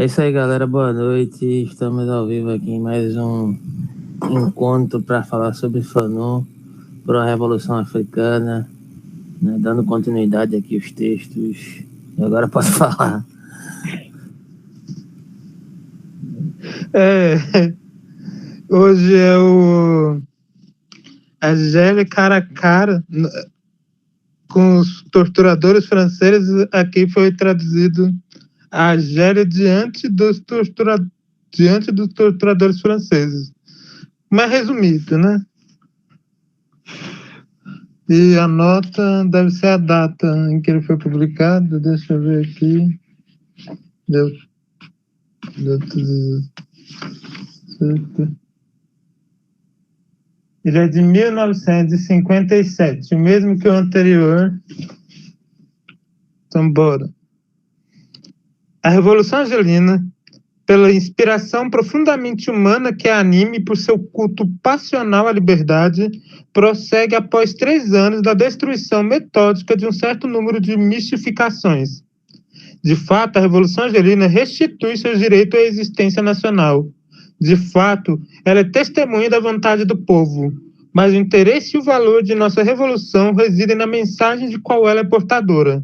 É isso aí, galera. Boa noite. Estamos ao vivo aqui em mais um encontro para falar sobre Fanon, para a Revolução Africana, né? Dando continuidade aqui aos textos. E agora posso falar. Hoje é a Gélia cara a cara com os torturadores franceses. Aqui foi traduzido a Gélia diante dos torturadores franceses. Mas resumido, né? E a nota deve ser a data em que ele foi publicado. Deixa eu ver aqui. Ele é de 1957, o mesmo que o anterior. Então, bora. A Revolução Argelina, pela inspiração profundamente humana que a anime por seu culto passional à liberdade, prossegue após 3 anos da destruição metódica de um certo número de mistificações. De fato, a Revolução Argelina restitui seu direito à existência nacional. De fato, ela é testemunha da vontade do povo, mas o interesse e o valor de nossa revolução residem na mensagem de qual ela é portadora.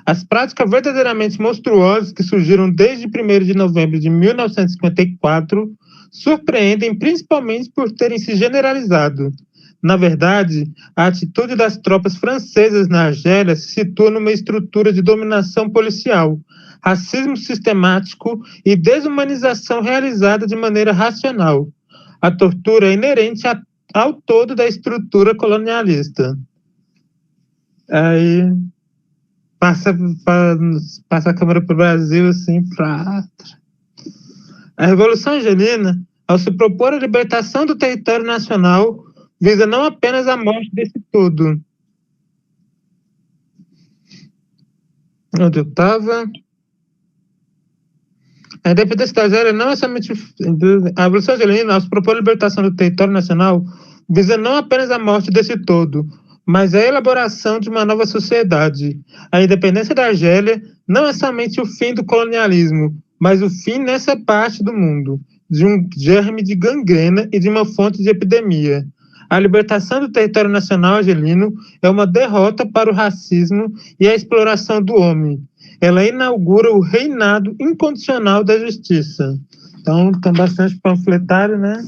As práticas verdadeiramente monstruosas que surgiram desde 1º de novembro de 1954 surpreendem principalmente por terem se generalizado. Na verdade, a atitude das tropas francesas na Argélia se situa numa estrutura de dominação policial, racismo sistemático e desumanização realizada de maneira racional. A tortura é inerente ao todo da estrutura colonialista. Aí passa a câmera para o Brasil, assim, A Revolução Argelina, ao se propor a libertação do território nacional, visa não apenas a morte desse todo. Onde eu estava? A independência da Argélia não é somente... A Revolução Argelina, ao se propor a libertação do território nacional, visa não apenas a morte desse todo, mas a elaboração de uma nova sociedade. A independência da Argélia não é somente o fim do colonialismo, mas o fim nessa parte do mundo, de um germe de gangrena e de uma fonte de epidemia. A libertação do território nacional argelino é uma derrota para o racismo e a exploração do homem. Ela inaugura o reinado incondicional da justiça. Então, tem bastante panfletário, né?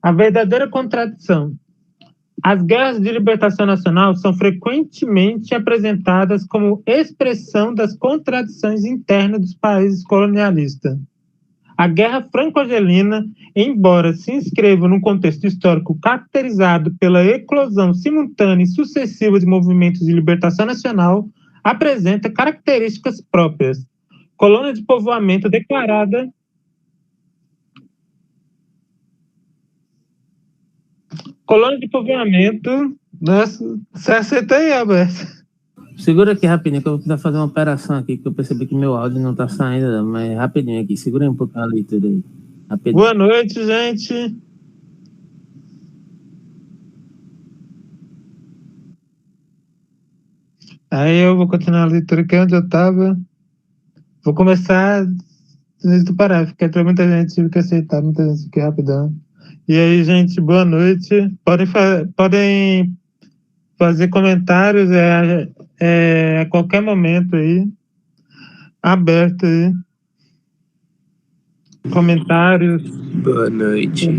A verdadeira contradição. As guerras de libertação nacional são frequentemente apresentadas como expressão das contradições internas dos países colonialistas. A Guerra Franco-Argelina, embora se inscreva num contexto histórico caracterizado pela eclosão simultânea e sucessiva de movimentos de libertação nacional, apresenta características próprias. Colônia de povoamento declarada... Colônia de povoamento... Nossa, você aceita aí, Alberto? Segura aqui rapidinho, que eu vou precisar fazer uma operação aqui, que eu percebi que meu áudio não tá saindo, mas rapidinho aqui. Segura aí um pouquinho a leitura aí. Rapidinho. Boa noite, gente. Aí eu vou continuar a leitura aqui onde eu estava. Vou começar desde do parágrafo, porque muita gente tive que aceitar, muita gente aqui rapidão. E aí, gente, boa noite. Podem fazer comentários a qualquer momento aí. Aberto aí. Comentários. Boa noite.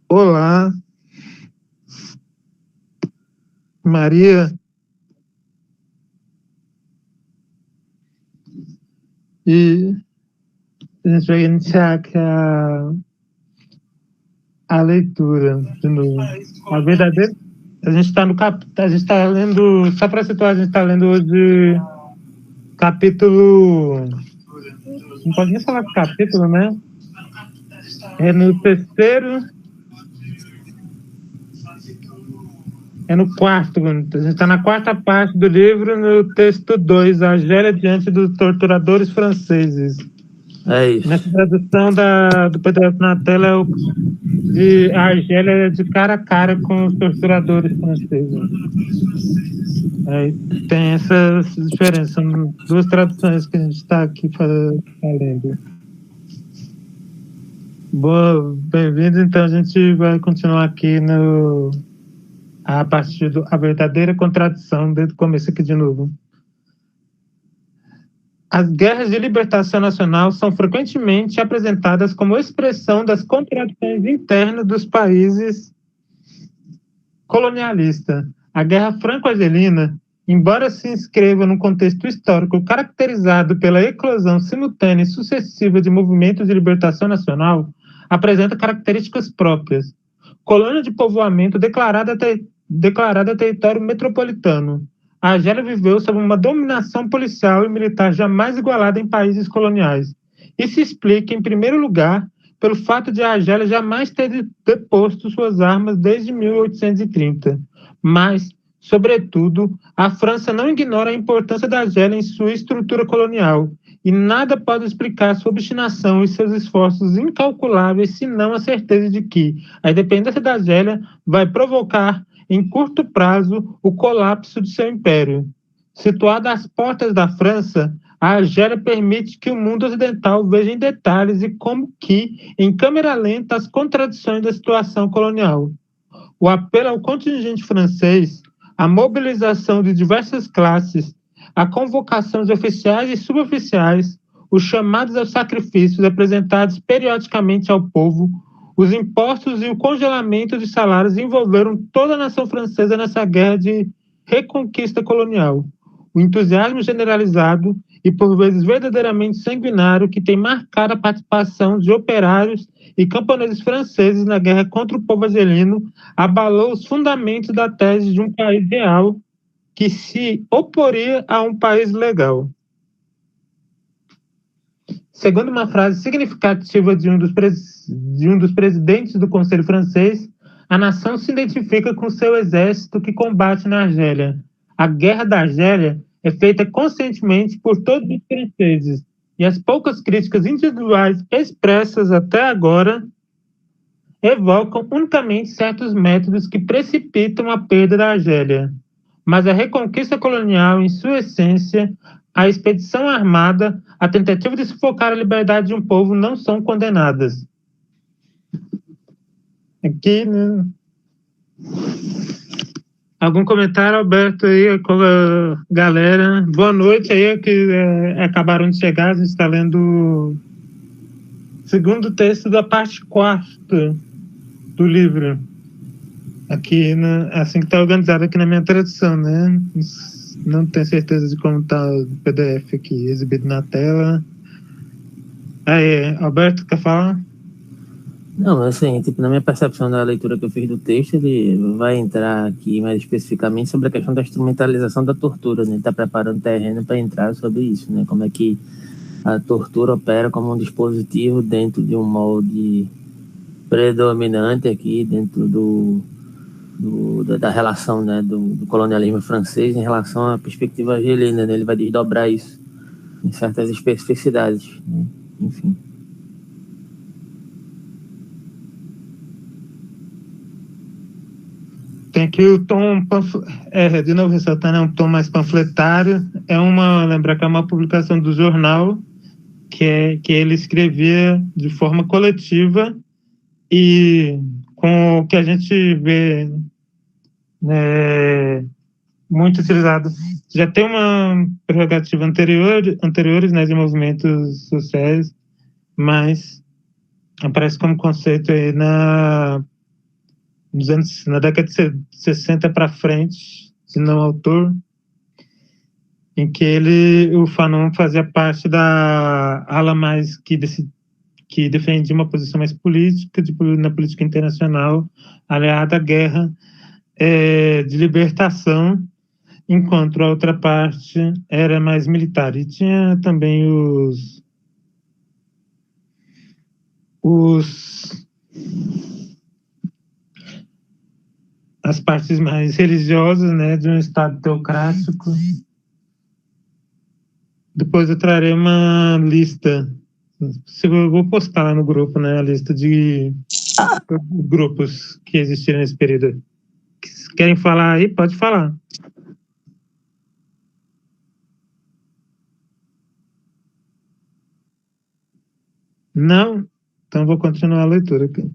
Olá. Maria. E a gente vai iniciar aqui a leitura de novo. A verdadeira... A gente está lendo... Só para situar, a gente está lendo hoje capítulo... Não pode nem falar de capítulo, né? É no terceiro... É no quarto. A gente está na quarta parte do livro, no texto 2, Argélia diante dos torturadores franceses. É isso. Nessa tradução do PDF na tela, a Argélia é de cara a cara com os torturadores franceses. Aí tem essa diferença. São duas traduções que a gente está aqui falando. Boa, bem-vindo. Então a gente vai continuar aqui a partir da verdadeira contradição, desde o começo aqui de novo. As guerras de libertação nacional são frequentemente apresentadas como expressão das contradições internas dos países colonialistas. A Guerra Franco-Argelina, embora se inscreva num contexto histórico caracterizado pela eclosão simultânea e sucessiva de movimentos de libertação nacional, apresenta características próprias. Colônia de povoamento declarada território metropolitano. A Argélia viveu sob uma dominação policial e militar jamais igualada em países coloniais. Isso explica, em primeiro lugar, pelo fato de a Argélia jamais ter deposto suas armas desde 1830. Mas, sobretudo, a França não ignora a importância da Argélia em sua estrutura colonial, e nada pode explicar sua obstinação e seus esforços incalculáveis, senão a certeza de que a independência da Argélia vai provocar, em curto prazo, o colapso de seu império. Situada às portas da França, a Argélia permite que o mundo ocidental veja em detalhes e como que, em câmera lenta, as contradições da situação colonial. O apelo ao contingente francês, a mobilização de diversas classes, a convocação de oficiais e suboficiais, os chamados aos sacrifícios apresentados periodicamente ao povo, os impostos e o congelamento de salários envolveram toda a nação francesa nessa guerra de reconquista colonial. O entusiasmo generalizado e, por vezes, verdadeiramente sanguinário que tem marcado a participação de operários e camponeses franceses na guerra contra o povo argelino abalou os fundamentos da tese de um país real que se oporia a um país legal. Segundo uma frase significativa de um dos presidentes do Conselho francês, a nação se identifica com seu exército que combate na Argélia. A Guerra da Argélia é feita conscientemente por todos os franceses, e as poucas críticas individuais expressas até agora evocam unicamente certos métodos que precipitam a perda da Argélia. Mas a reconquista colonial, em sua essência, a expedição armada, a tentativa de sufocar a liberdade de um povo não são condenadas. Aqui, né? Algum comentário, Alberto, aí com a galera? Boa noite aí, que acabaram de chegar, a gente está lendo o segundo texto da parte 4 do livro. Aqui, né, assim que está organizado aqui na minha tradução, né? Não tenho certeza de como está o PDF aqui, exibido na tela. Aí, Alberto, quer falar? Não, assim, tipo, na minha percepção da leitura que eu fiz do texto, ele vai entrar aqui mais especificamente sobre a questão da instrumentalização da tortura, né? Ele está preparando terreno para entrar sobre isso, né? Como é que a tortura opera como um dispositivo dentro de um molde predominante aqui, dentro da relação, né, do colonialismo francês em relação à perspectiva argelina, né? Ele vai desdobrar isso em certas especificidades, né? Enfim. Tem aqui o tom, de novo ressaltando, é um tom mais panfletário, lembrar que é uma publicação do jornal que ele escrevia de forma coletiva e com o que a gente vê, né, muito utilizado. Já tem uma prerrogativa anteriores, né, de movimentos sociais, mas aparece como conceito aí na década de 60 para frente, se não autor, em que o Fanon fazia parte da ala mais que defendia uma posição mais política, na política internacional, aliada à guerra de libertação, enquanto a outra parte era mais militar. E tinha também as partes mais religiosas, né, de um Estado teocrático. Depois eu trarei uma lista Eu vou postar lá no grupo, né, a lista de grupos que existiram nesse período. Querem falar aí? Pode falar. Não? Então vou continuar a leitura aqui.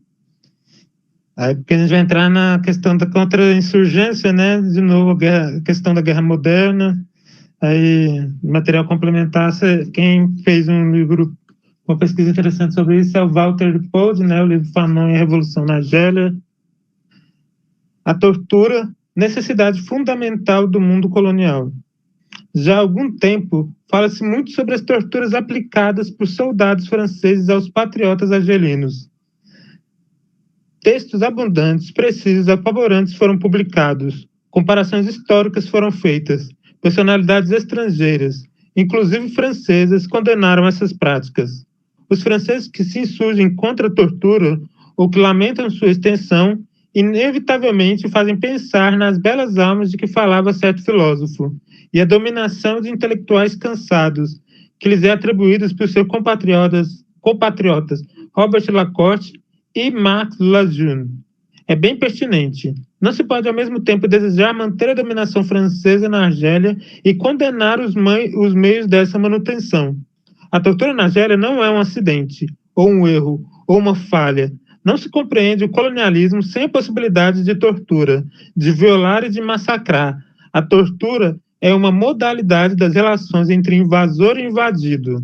Aí, porque a gente vai entrar na questão da contra-insurgência, né? De novo, a questão da guerra moderna. Aí, material complementar, quem fez um livro, uma pesquisa interessante sobre isso é o Walter Pold, né? O livro Fanon e a Revolução na Argélia. A tortura, necessidade fundamental do mundo colonial. Já há algum tempo, fala-se muito sobre as torturas aplicadas por soldados franceses aos patriotas argelinos. Textos abundantes, precisos, apavorantes foram publicados. Comparações históricas foram feitas. Personalidades estrangeiras, inclusive francesas, condenaram essas práticas. Os franceses que se insurgem contra a tortura ou que lamentam sua extensão, inevitavelmente fazem pensar nas belas almas de que falava certo filósofo e a dominação de intelectuais cansados, que lhes é atribuídos por seus compatriotas Robert Lacorte e Marc Lajeune. É bem pertinente. Não se pode, ao mesmo tempo, desejar manter a dominação francesa na Argélia e condenar os meios dessa manutenção. A tortura na Argélia não é um acidente, ou um erro, ou uma falha. Não se compreende o colonialismo sem a possibilidade de tortura, de violar e de massacrar. A tortura é uma modalidade das relações entre invasor e invadido.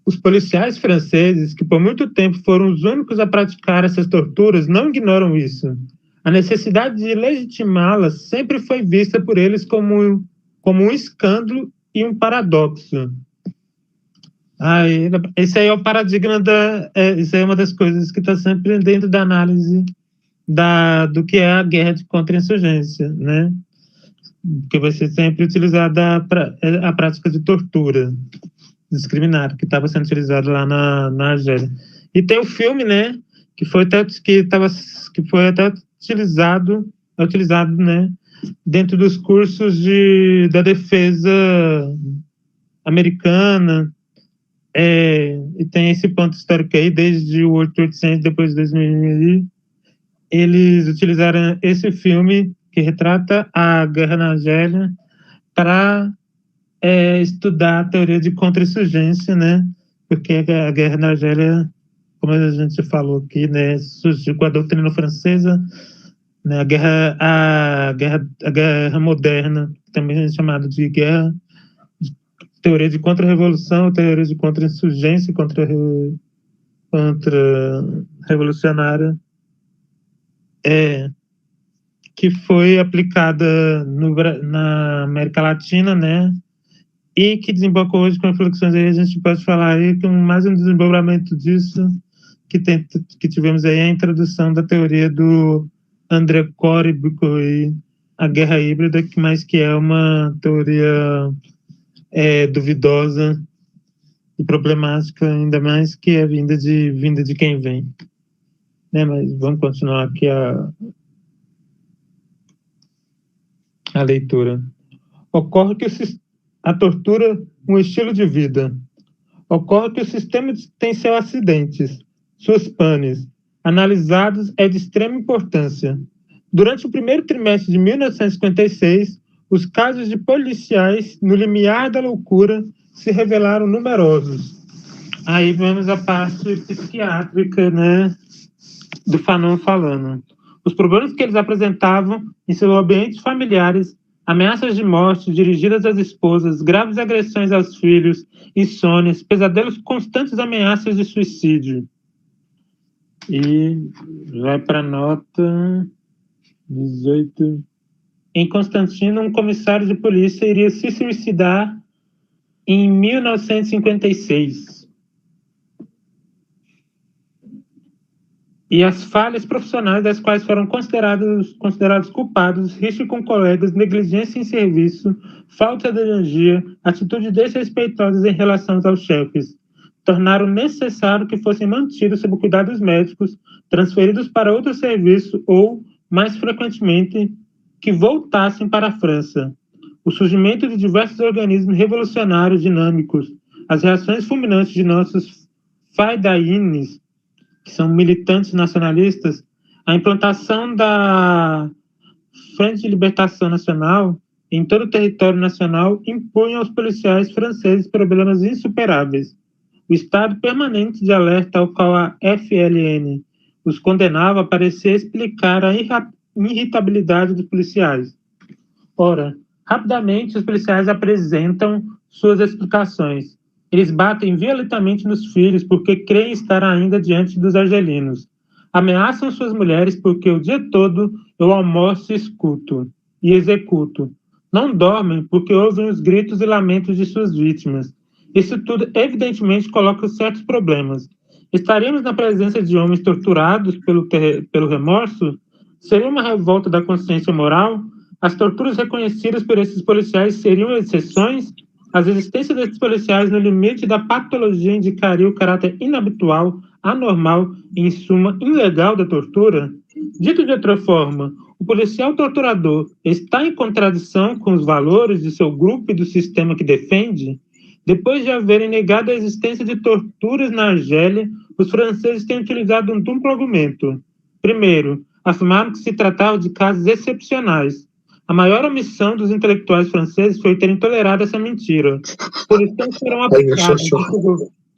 Os policiais franceses, que por muito tempo foram os únicos a praticar essas torturas, não ignoram isso. A necessidade de legitimá-las sempre foi vista por eles como um escândalo e um paradoxo. Esse aí é o paradigma isso aí é uma das coisas que está sempre dentro da análise do que é a guerra de contra-insurgência, né? Que vai ser sempre utilizada a prática de tortura discriminada, que estava sendo utilizado lá na Argélia. E tem o filme, né, que foi até utilizado, né, dentro dos cursos da defesa americana, e tem esse ponto histórico aí, desde o 1800, depois de 2000, eles utilizaram esse filme que retrata a guerra na Argélia para estudar a teoria de contra-insurgência, né? Porque a guerra na Argélia, como a gente falou aqui, né, surgiu com a doutrina francesa, né, a guerra moderna, também é chamada de guerra, teoria de contra-revolução, teoria de contra-insurgência, contra-revolucionária, que foi aplicada na América Latina, né? E que desembocou hoje com reflexões aí, a gente pode falar aí com mais um desdobramento disso, que tivemos aí a introdução da teoria do André Corybuco e a guerra híbrida, que é uma teoria duvidosa e problemática, ainda mais que é vinda de quem vem. Né, mas vamos continuar aqui a leitura. Ocorre que a tortura um estilo de vida. Ocorre que o sistema tem seus acidentes, suas panes, analisados é de extrema importância. Durante o primeiro trimestre de 1956, os casos de policiais no limiar da loucura se revelaram numerosos. Aí vemos a parte psiquiátrica, né, do Fanon falando. Os problemas que eles apresentavam em seus ambientes familiares, ameaças de morte dirigidas às esposas, graves agressões aos filhos, insônias, pesadelos constantes, ameaças de suicídio. E vai para a nota 18. Em Constantino, um comissário de polícia iria se suicidar em 1956. E as falhas profissionais das quais foram considerados culpados, risco com colegas, negligência em serviço, falta de energia, atitudes desrespeitosas em relação aos chefes, tornaram necessário que fossem mantidos sob o cuidado dos médicos, transferidos para outro serviço ou, mais frequentemente, que voltassem para a França. O surgimento de diversos organismos revolucionários dinâmicos, as reações fulminantes de nossos faidaínes, que são militantes nacionalistas, a implantação da Frente de Libertação Nacional em todo o território nacional impunha aos policiais franceses problemas insuperáveis. O estado permanente de alerta ao qual a FLN os condenava parecia explicar a irritabilidade dos policiais. Ora, rapidamente os policiais apresentam suas explicações. Eles batem violentamente nos filhos porque creem estar ainda diante dos argelinos. Ameaçam suas mulheres porque o dia todo eu almoço e escuto e executo. Não dormem porque ouvem os gritos e lamentos de suas vítimas. Isso tudo evidentemente coloca certos problemas. Estaríamos na presença de homens torturados pelo remorso? Seria uma revolta da consciência moral? As torturas reconhecidas por esses policiais seriam exceções? A existência desses policiais no limite da patologia indicaria o caráter inabitual, anormal e, em suma, ilegal da tortura? Dito de outra forma, o policial torturador está em contradição com os valores de seu grupo e do sistema que defende? Depois de haverem negado a existência de torturas na Argélia, os franceses têm utilizado um duplo argumento. Primeiro, afirmaram que se tratava de casos excepcionais. A maior omissão dos intelectuais franceses foi terem tolerado essa mentira. Punições serão aplicadas.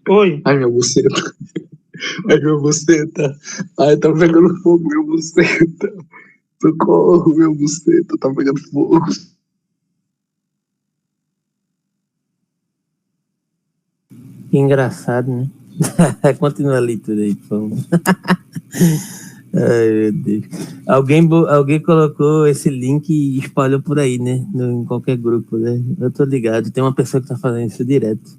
Oi. Ai, minha buceta. Ai, minha buceta. Ai, tá pegando fogo, minha buceta. Socorro, minha buceta, tá pegando fogo. Que engraçado, né? Continua a leitura aí, por favor. Ai, meu Deus. Alguém colocou esse link e espalhou por aí, né? Em qualquer grupo, né? Eu tô ligado. Tem uma pessoa que tá fazendo isso direto.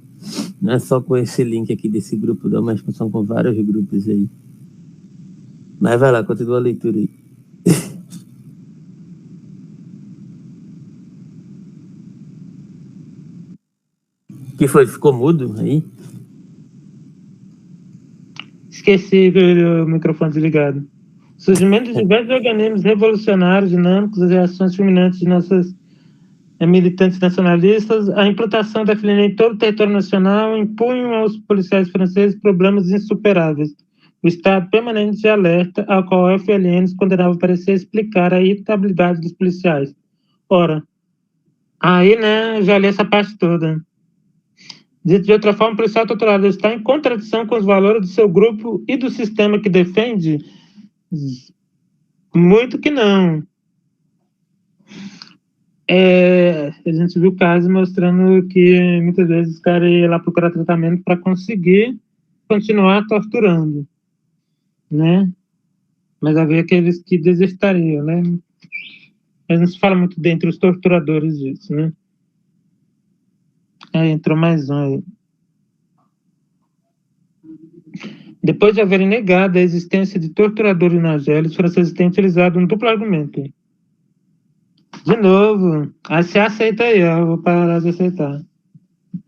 Não é só com esse link aqui desse grupo, não, mas são com vários grupos aí. Mas vai lá, continua a leitura aí. Que foi? Ficou mudo aí? Esqueci o microfone desligado. Surgimento de diversos organismos revolucionários, dinâmicos, as reações fulminantes de nossas militantes nacionalistas, a implantação da FLN em todo o território nacional impunham aos policiais franceses problemas insuperáveis. O estado permanente de alerta ao qual a FLN os condenava parecia explicar a irritabilidade dos policiais. Ora, aí, né, já li essa parte toda. Dito de outra forma, o policial torturador está em contradição com os valores do seu grupo e do sistema que defende? Muito que não. A gente viu casos mostrando que muitas vezes os caras iam lá procurar tratamento para conseguir continuar torturando, né? Mas havia aqueles que desistariam, né? Mas não se fala muito dentre os torturadores disso, né? Entrou mais um aí. Depois de haverem negado a existência de torturadores na Argélia, os franceses têm utilizado um duplo argumento. De novo, você aceita aí, ó, eu vou parar de aceitar.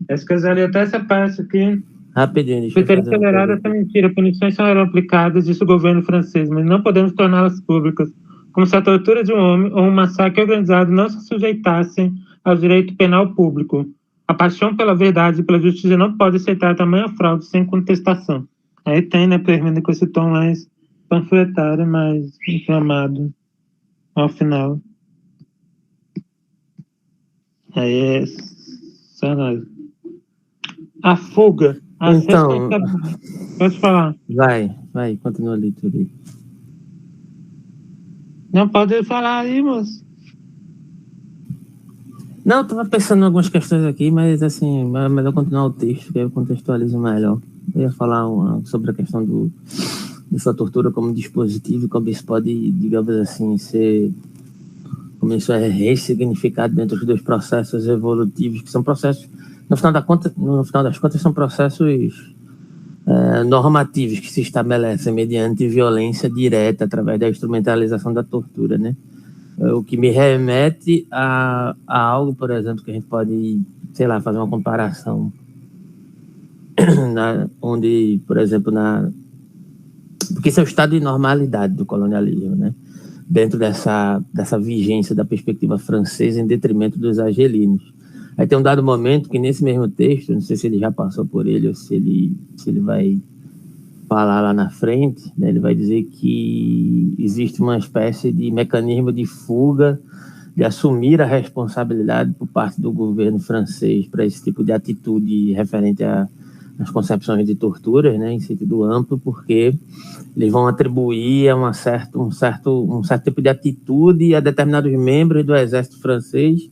Acho que eu já li até essa parte aqui. Rapidinho, deixa eu Por ter fazer acelerado essa mentira, punições serão aplicadas, disse o governo francês, mas não podemos torná-las públicas, como se a tortura de um homem ou um massacre organizado não se sujeitassem ao direito penal público. A paixão pela verdade e pela justiça não pode aceitar tamanha fraude sem contestação. Aí tem, né, termina com esse tom mais panfletário, mais inflamado ao final. Aí é só nós. A fuga. Então, pode falar. Vai, continua a leitura aí. Não pode falar aí, moço. Não, eu tava pensando em algumas questões aqui, mas assim, é melhor continuar o texto, que aí eu contextualizo melhor. Eu ia falar sobre a questão dessa tortura como dispositivo, como isso pode, digamos assim, como isso é ressignificado dentro dos dois processos evolutivos, que são processos, no final das contas, são processos normativos que se estabelecem mediante violência direta através da instrumentalização da tortura, né? O que me remete a algo, por exemplo, que a gente pode, sei lá, fazer uma comparação, onde, por exemplo, porque isso é o estado de normalidade do colonialismo, né? Dentro dessa vigência da perspectiva francesa em detrimento dos argelinos. Aí tem um dado momento que nesse mesmo texto, não sei se ele já passou por ele ou se ele vai falar lá na frente, né, ele vai dizer que existe uma espécie de mecanismo de fuga, de assumir a responsabilidade por parte do governo francês para esse tipo de atitude referente às concepções de torturas, né, em sentido amplo, porque eles vão atribuir a um certo tipo de atitude a determinados membros do exército francês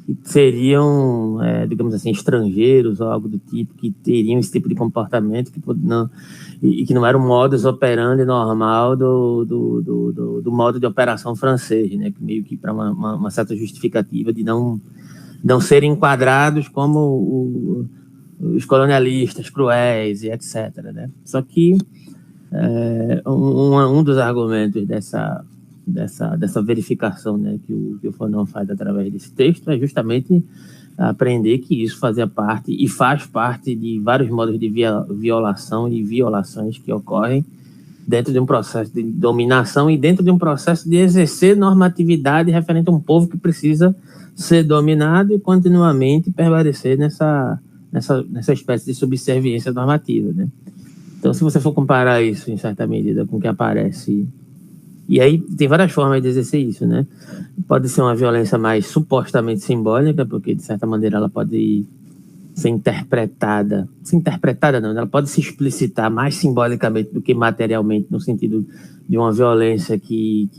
que seriam, digamos assim, estrangeiros ou algo do tipo, que teriam esse tipo de comportamento que não era um modus operandi normal do modo de operação francês, né? Meio que para uma certa justificativa de não serem enquadrados como os colonialistas cruéis e etc. Né? Só que um dos argumentos dessa verificação, né, que o Fanon faz através desse texto é justamente aprender que isso fazia parte e faz parte de vários modos de violação e violações que ocorrem dentro de um processo de dominação e dentro de um processo de exercer normatividade referente a um povo que precisa ser dominado e continuamente permanecer nessa espécie de subserviência normativa, né? Então, se você for comparar isso, em certa medida, com o que aparece... E aí tem várias formas de exercer isso, né? Pode ser uma violência mais supostamente simbólica, porque, de certa maneira, ela pode ser interpretada... Se interpretada, não, ela pode se explicitar mais simbolicamente do que materialmente, no sentido de uma violência que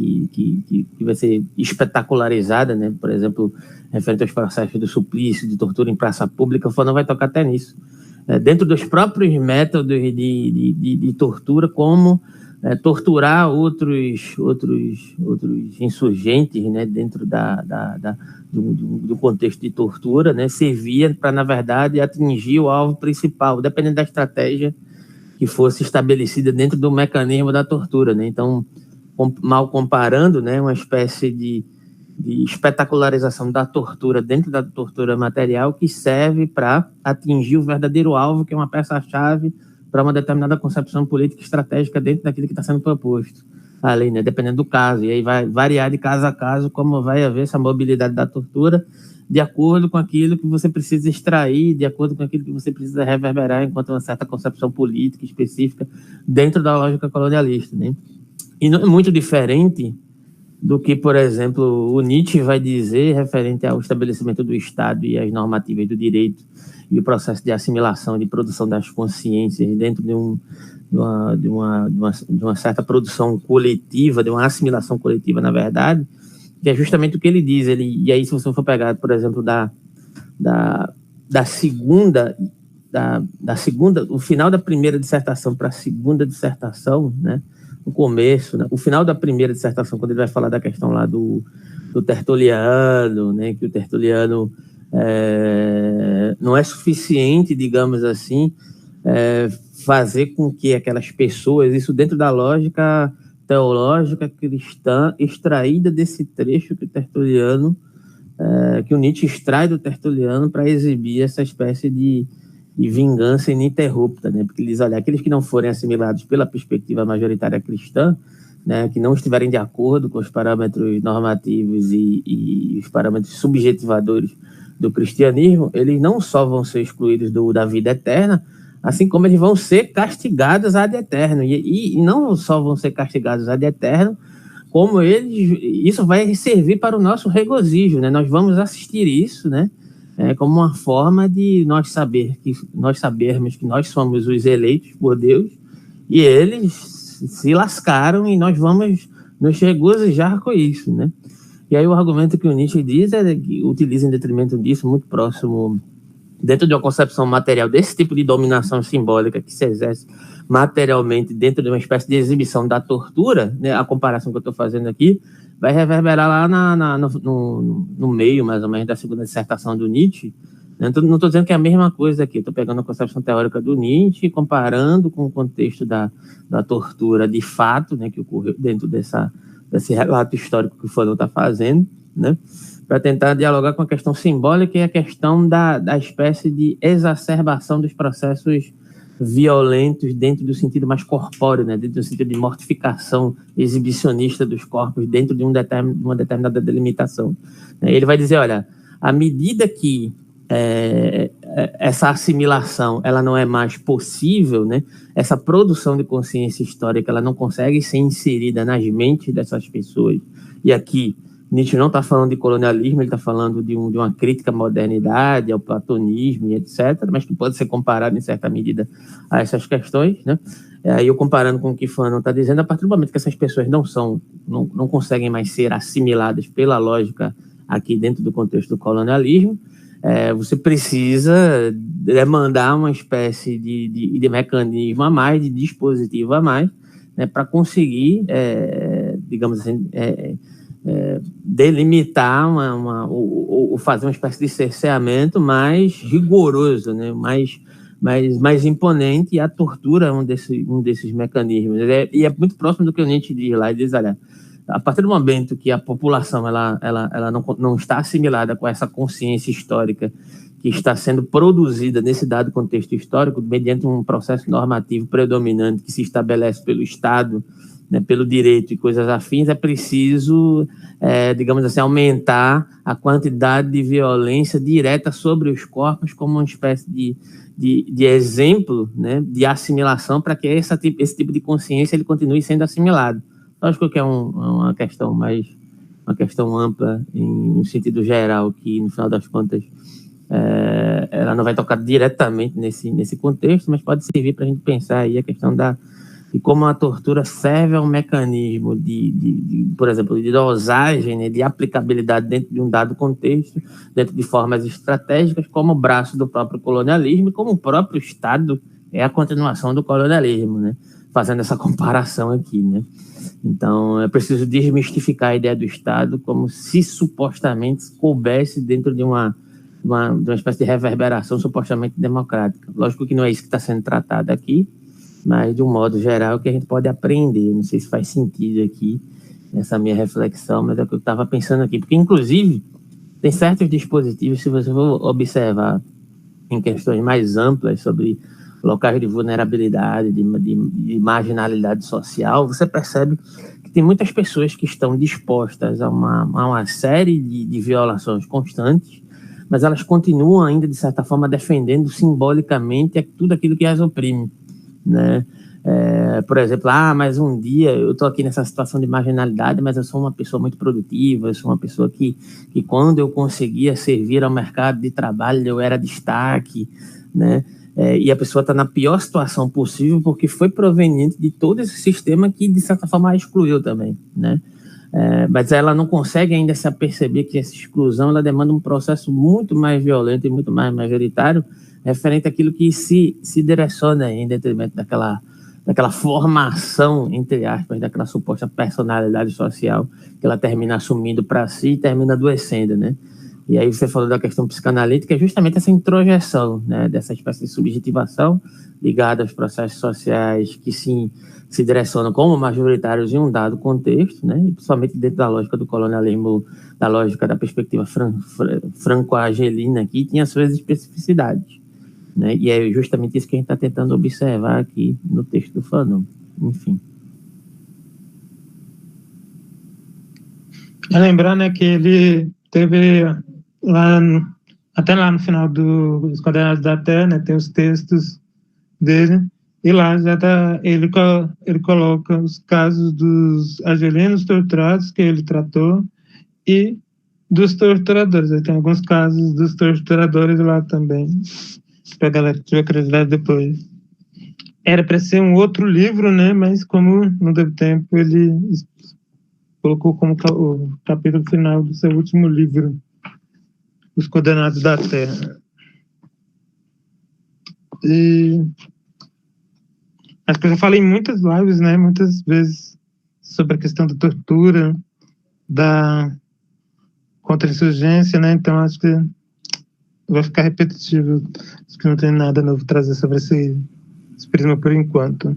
vai ser espetacularizada, né? Por exemplo, referente aos processos do suplício, de tortura em praça pública, o Fanon vai tocar até nisso. Dentro dos próprios métodos de tortura, como torturar outros insurgentes, né, dentro do contexto de tortura, né, servia para, na verdade, atingir o alvo principal, dependendo da estratégia que fosse estabelecida dentro do mecanismo da tortura, né? Então, mal comparando, né, uma espécie de espetacularização da tortura dentro da tortura material que serve para atingir o verdadeiro alvo, que é uma peça-chave para uma determinada concepção política estratégica dentro daquilo que está sendo proposto ali, né? Dependendo do caso. E aí vai variar de caso a caso como vai haver essa mobilidade da tortura de acordo com aquilo que você precisa extrair, de acordo com aquilo que você precisa reverberar enquanto uma certa concepção política específica dentro da lógica colonialista, né? E não é muito diferente do que, por exemplo, o Nietzsche vai dizer referente ao estabelecimento do Estado e as normativas do direito e o processo de assimilação, de produção das consciências dentro de uma certa produção coletiva, de uma assimilação coletiva, na verdade, que é justamente o que ele diz. E aí, se você for pegar, por exemplo, da segunda, o final da primeira dissertação para a segunda dissertação, né? No começo, né? O final da primeira dissertação, quando ele vai falar da questão lá do Tertuliano, né? Que o Tertuliano não é suficiente, digamos assim, fazer com que aquelas pessoas, isso dentro da lógica teológica cristã, extraída desse trecho que o Tertuliano, que o Nietzsche extrai do Tertuliano para exibir essa espécie de vingança ininterrupta, né? Porque ele diz, olha, aqueles que não forem assimilados pela perspectiva majoritária cristã, né, que não estiverem de acordo com os parâmetros normativos e os parâmetros subjetivadores do cristianismo, eles não só vão ser excluídos da vida eterna, assim como eles vão ser castigados ad eterno. E não só vão ser castigados ad eterno, como isso vai servir para o nosso regozijo, né? Nós vamos assistir isso, né? Como uma forma de nós sabermos que nós somos os eleitos por Deus e eles se lascaram e nós vamos nos regozijar com isso, né? E aí o argumento que o Nietzsche diz que utiliza em detrimento disso, muito próximo, dentro de uma concepção material desse tipo de dominação simbólica que se exerce materialmente dentro de uma espécie de exibição da tortura, né? A comparação que eu estou fazendo aqui vai reverberar lá no meio, mais ou menos, da segunda dissertação do Nietzsche. Não estou dizendo que é a mesma coisa aqui, estou pegando a concepção teórica do Nietzsche, comparando com o contexto da tortura de fato, né, que ocorreu dentro desse relato histórico que o Fanon está fazendo, né, para tentar dialogar com a questão simbólica e a questão da espécie de exacerbação dos processos violentos dentro do sentido mais corpóreo, né? Dentro do sentido de mortificação exibicionista dos corpos dentro de uma determinada delimitação. Ele vai dizer, olha, à medida que essa assimilação ela não é mais possível, né? Essa produção de consciência histórica ela não consegue ser inserida nas mentes dessas pessoas. E aqui Nietzsche não está falando de colonialismo, ele está falando de uma crítica à modernidade, ao platonismo e etc., mas que pode ser comparado em certa medida a essas questões, né? Aí eu comparando com o que Fanon está dizendo, a partir do momento que essas pessoas não conseguem mais ser assimiladas pela lógica aqui dentro do contexto do colonialismo, você precisa demandar uma espécie de mecanismo a mais, de dispositivo a mais, né, para conseguir, digamos assim, delimitar ou fazer uma espécie de cerceamento mais rigoroso, né, mais imponente, e a tortura é um desses mecanismos. E é muito próximo do que o Nietzsche diz lá. Ele diz, olha, a partir do momento que a população ela não está assimilada com essa consciência histórica que está sendo produzida nesse dado contexto histórico, mediante um processo normativo predominante que se estabelece pelo Estado, né, pelo direito e coisas afins, é preciso, digamos assim, aumentar a quantidade de violência direta sobre os corpos como uma espécie de exemplo, né, de assimilação, para que esse tipo de consciência ele continue sendo assimilado. Lógico que é uma questão ampla em sentido geral, que no final das contas ela não vai tocar diretamente nesse contexto, mas pode servir para a gente pensar aí a questão de como a tortura serve a um mecanismo por exemplo, de dosagem, né, de aplicabilidade dentro de um dado contexto, dentro de formas estratégicas, como o braço do próprio colonialismo, e como o próprio Estado é a continuação do colonialismo, né, fazendo essa comparação aqui, né. Então, é preciso desmistificar a ideia do Estado como se supostamente coubesse dentro de uma espécie de reverberação supostamente democrática. Lógico que não é isso que está sendo tratado aqui, mas de um modo geral que a gente pode aprender. Não sei se faz sentido aqui essa minha reflexão, mas é o que eu estava pensando aqui. Porque, inclusive, tem certos dispositivos, se você for observar em questões mais amplas sobre locais de vulnerabilidade, de marginalidade social, você percebe que tem muitas pessoas que estão dispostas a uma série de violações constantes, mas elas continuam ainda, de certa forma, defendendo simbolicamente tudo aquilo que as oprime, né? Por exemplo, mas um dia eu estou aqui nessa situação de marginalidade, mas eu sou uma pessoa muito produtiva, eu sou uma pessoa que quando eu conseguia servir ao mercado de trabalho, eu era destaque, né? E a pessoa está na pior situação possível porque foi proveniente de todo esse sistema que, de certa forma, a excluiu também, né? Mas ela não consegue ainda se aperceber que essa exclusão ela demanda um processo muito mais violento e muito mais majoritário referente àquilo que se direciona em detrimento daquela formação, entre aspas, daquela suposta personalidade social que ela termina assumindo para si e termina adoecendo, né? E aí você falou da questão psicanalítica, é justamente essa introjeção, né, dessa espécie de subjetivação ligada aos processos sociais que se direcionam como majoritários em um dado contexto, né, e principalmente dentro da lógica do colonialismo, da lógica da perspectiva franco-argelina aqui, tinha suas especificidades, né, e é justamente isso que a gente está tentando observar aqui no texto do Fanon. Enfim. É lembrar, né, que ele teve até lá no final dos Condenados da Terra, né, tem os textos dele, e lá já ele coloca os casos dos argelinos torturados que ele tratou e dos torturadores. Aí tem alguns casos dos torturadores lá também, para a galera que tiver curiosidade depois. Era para ser um outro livro, né, mas como não deu tempo, ele colocou como o capítulo final do seu último livro, Os Condenados da Terra. E acho que eu já falei em muitas lives, né, muitas vezes, sobre a questão da tortura, da contra-insurgência, né, então acho que vai ficar repetitivo. Acho que não tem nada novo a trazer sobre esse prisma por enquanto.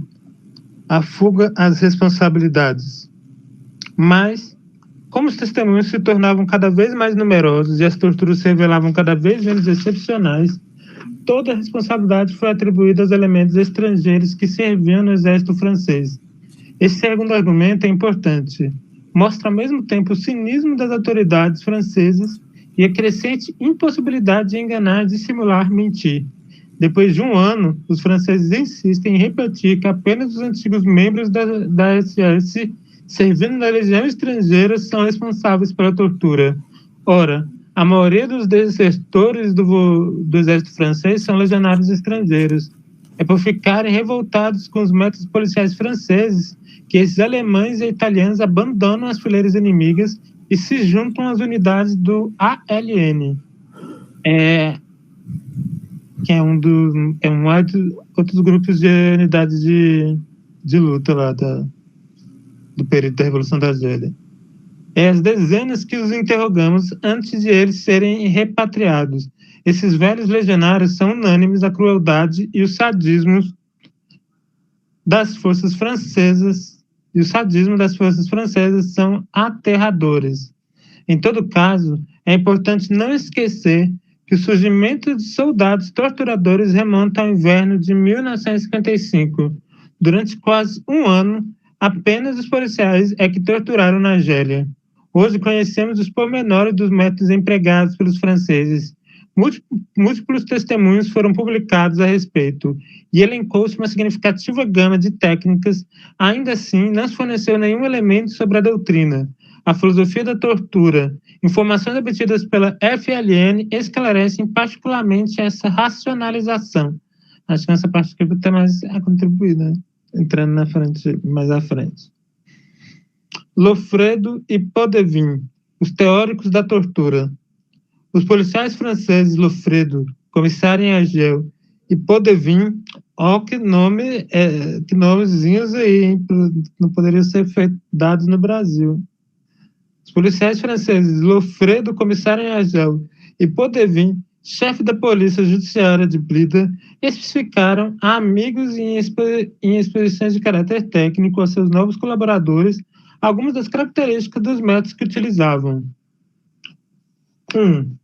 A fuga às responsabilidades. Mas, como os testemunhos se tornavam cada vez mais numerosos e as torturas se revelavam cada vez menos excepcionais, toda a responsabilidade foi atribuída aos elementos estrangeiros que serviam no exército francês. Esse segundo argumento é importante. Mostra ao mesmo tempo o cinismo das autoridades francesas e a crescente impossibilidade de enganar, dissimular, mentir. Depois de um ano, os franceses insistem em repetir que apenas os antigos membros da SS, servindo na legião estrangeira, são responsáveis pela tortura. Ora, a maioria dos desertores do exército francês são legionários estrangeiros. É por ficarem revoltados com os métodos policiais franceses que esses alemães e italianos abandonam as fileiras inimigas e se juntam às unidades do ALN. Que é outros grupos de unidades de luta lá do período da Revolução da Argélia. As dezenas que os interrogamos antes de eles serem repatriados. Esses velhos legionários são unânimes à crueldade e o sadismo das forças francesas, são aterradores. Em todo caso, é importante não esquecer que o surgimento de soldados torturadores remonta ao inverno de 1955. Durante quase um ano, apenas os policiais é que torturaram na Argélia. Hoje conhecemos os pormenores dos métodos empregados pelos franceses. Múltiplos testemunhos foram publicados a respeito e elencou-se uma significativa gama de técnicas. Ainda assim, não se forneceu nenhum elemento sobre a doutrina. A filosofia da tortura, informações obtidas pela FLN esclarecem particularmente essa racionalização. Acho que nessa parte aqui está mais a contribuir, né? Entrando mais à frente. Loffredo e Poddevin, os teóricos da tortura. Os policiais franceses Loffredo, comissário em Argel, e Poddevin, que nomezinhos aí, hein? Não poderiam ser dados no Brasil. Os policiais franceses Loffredo, comissário em Argel, e Poddevin, chefe da polícia judiciária de Blida, especificaram a amigos em exposições de caráter técnico a seus novos colaboradores algumas das características dos métodos que utilizavam. 1.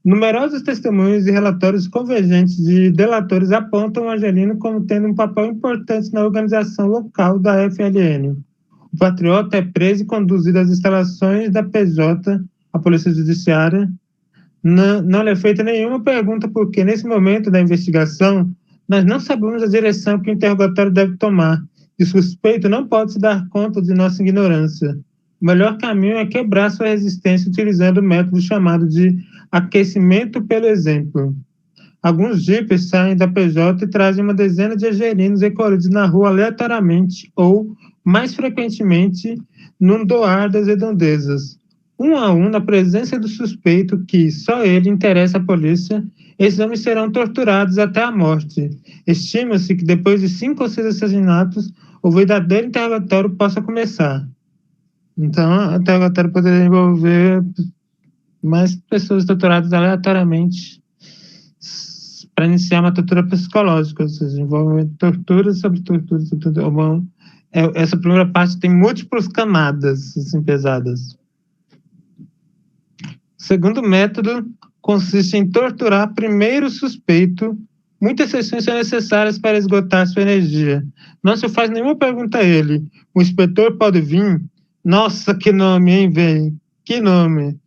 Numerosos testemunhos e relatórios convergentes de delatores apontam o Angelino como tendo um papel importante na organização local da FLN. O patriota é preso e conduzido às instalações da PJ, a Polícia Judiciária. Não lhe é feita nenhuma pergunta porque, nesse momento da investigação, nós não sabemos a direção que o interrogatório deve tomar e o suspeito não pode se dar conta de nossa ignorância. O melhor caminho é quebrar sua resistência utilizando o método chamado de aquecimento pelo exemplo. Alguns jipes saem da PJ e trazem uma dezena de argelinos recolhidos na rua aleatoriamente ou, mais frequentemente, num doar das redondezas. Um a um, na presença do suspeito que só ele interessa à polícia, esses homens serão torturados até a morte. Estima-se que depois de 5 ou 6 assassinatos, o verdadeiro interrogatório possa começar. Então, o interrogatório poderia envolver mais pessoas torturadas aleatoriamente para iniciar uma tortura psicológica, ou seja, envolve tortura sobre tortura. Essa primeira parte tem múltiplas camadas assim, pesadas. O segundo método consiste em torturar primeiro o suspeito. Muitas sessões são necessárias para esgotar sua energia. Não se faz nenhuma pergunta a ele. O inspetor pode vir? Nossa, que nome, hein, velho? Que nome!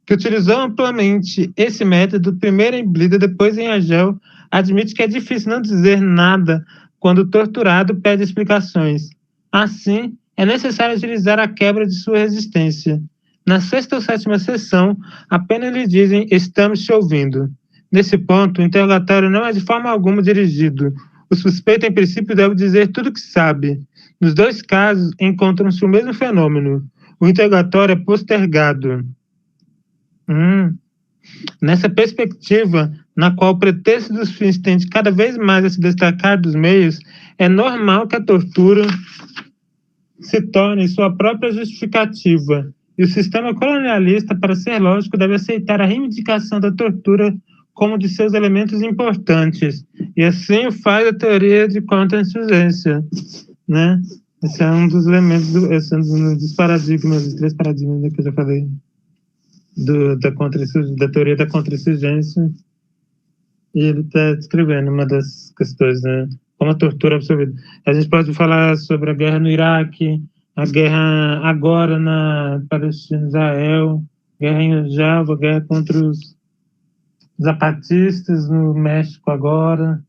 Que utilizou amplamente esse método, primeiro em Blida, depois em Argel, admite que é difícil não dizer nada quando o torturado pede explicações. Assim, é necessário utilizar a quebra de sua resistência. Na 6ª ou 7ª sessão, apenas lhe dizem, estamos te ouvindo. Nesse ponto, o interrogatório não é de forma alguma dirigido. O suspeito, em princípio, deve dizer tudo o que sabe. Nos dois casos, encontram-se o mesmo fenômeno. O interrogatório é postergado. Nessa perspectiva, na qual o pretexto dos fins tende cada vez mais a se destacar dos meios, é normal que a tortura se torne sua própria justificativa. E o sistema colonialista, para ser lógico, deve aceitar a reivindicação da tortura como de seus elementos importantes. E assim o faz a teoria de contra-insurgência, né? Esse é um dos elementos, esse é um dos paradigmas, os 3 paradigmas que eu já falei, da teoria da contra-insurgência. E ele está descrevendo uma das questões, né? Como a tortura absorvida. A gente pode falar sobre a guerra no Iraque, a guerra agora na Palestina, Israel, guerra em Java, guerra contra os zapatistas no México agora.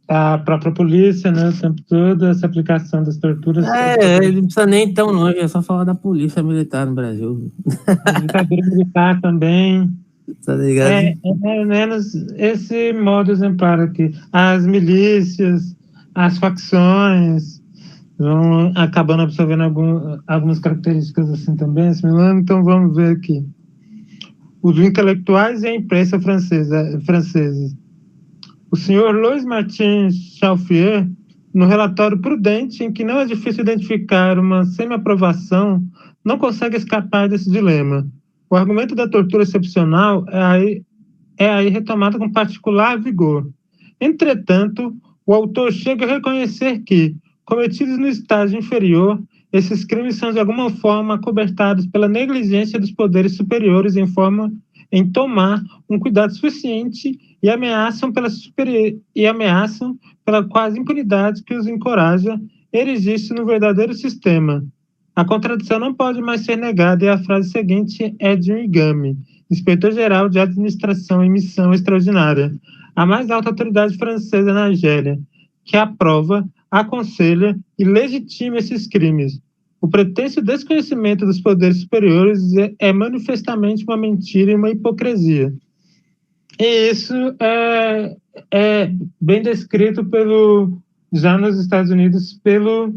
A própria polícia, né, o tempo todo, essa aplicação das torturas. Ele não precisa nem tão longe, é só falar da polícia militar no Brasil. A ditadura militar também. Tá ligado? É mais ou menos esse modo exemplar aqui. As milícias, as facções vão acabando absorvendo algumas características assim também, similar. Então vamos ver aqui. Os intelectuais e a imprensa franceses. O senhor Louis Martin Chauffier, no relatório prudente em que não é difícil identificar uma semi-aprovação, não consegue escapar desse dilema. O argumento da tortura excepcional é aí retomado com particular vigor. Entretanto, o autor chega a reconhecer que, cometidos no estágio inferior, esses crimes são de alguma forma acobertados pela negligência dos poderes superiores em tomar um cuidado suficiente e ameaçam pela quase impunidade que os encoraja a erigir-se no verdadeiro sistema. A contradição não pode mais ser negada e a frase seguinte é de Igami, inspetor-geral de administração em missão extraordinária, a mais alta autoridade francesa na Argélia, que aprova, aconselha e legitima esses crimes. O pretenso desconhecimento dos poderes superiores é manifestamente uma mentira e uma hipocrisia. E isso é bem descrito já nos Estados Unidos pelo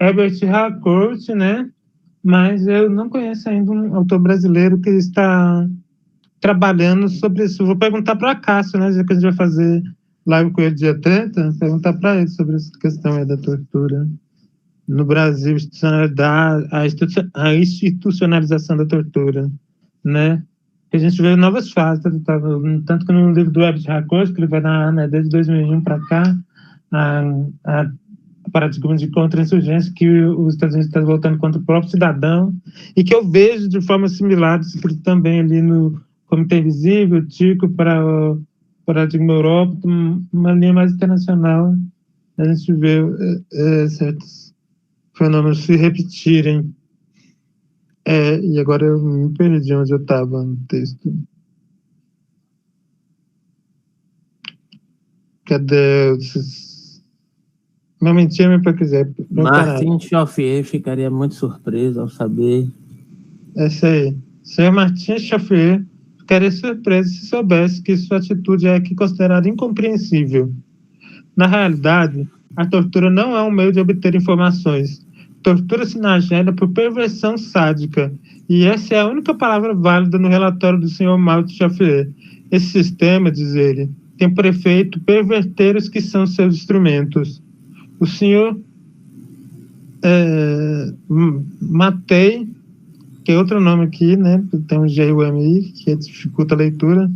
Herbert Harcourt, né? Mas eu não conheço ainda um autor brasileiro que está trabalhando sobre isso. Vou perguntar para Cássio, né? Já que a gente vai fazer live com ele dia 30, perguntar para ele sobre essa questão aí da tortura. No Brasil, a institucionalização da tortura, né? A gente vê novas fases, tanto que no livro do Herbert Harcourt, que ele vai dar, né, desde 2001 para cá, a paradigma de contra-insurgência, que os Estados Unidos estão voltando contra o próprio cidadão, e que eu vejo de forma similar, descrito também ali no Comitê Invisível, Tico, para o paradigma Europa, uma linha mais internacional, a gente vê certos fenômenos se repetirem. E agora eu me perdi onde eu estava no texto. Cadê? Não mentia-me para quiser. Martin Chauffier ficaria muito surpreso ao saber. É isso aí. Senhor Martin Chauffier ficaria surpreso se soubesse que sua atitude é aqui considerada incompreensível. Na realidade, a tortura não é um meio de obter informações. Tortura-se na Argélia por perversão sádica, e essa é a única palavra válida no relatório do Sr. Martin Chauffier. Esse sistema, diz ele, tem por efeito perverter os que são seus instrumentos. O Sr. Matei, que é outro nome aqui, né? Tem um G-U-M-I, que dificulta a leitura.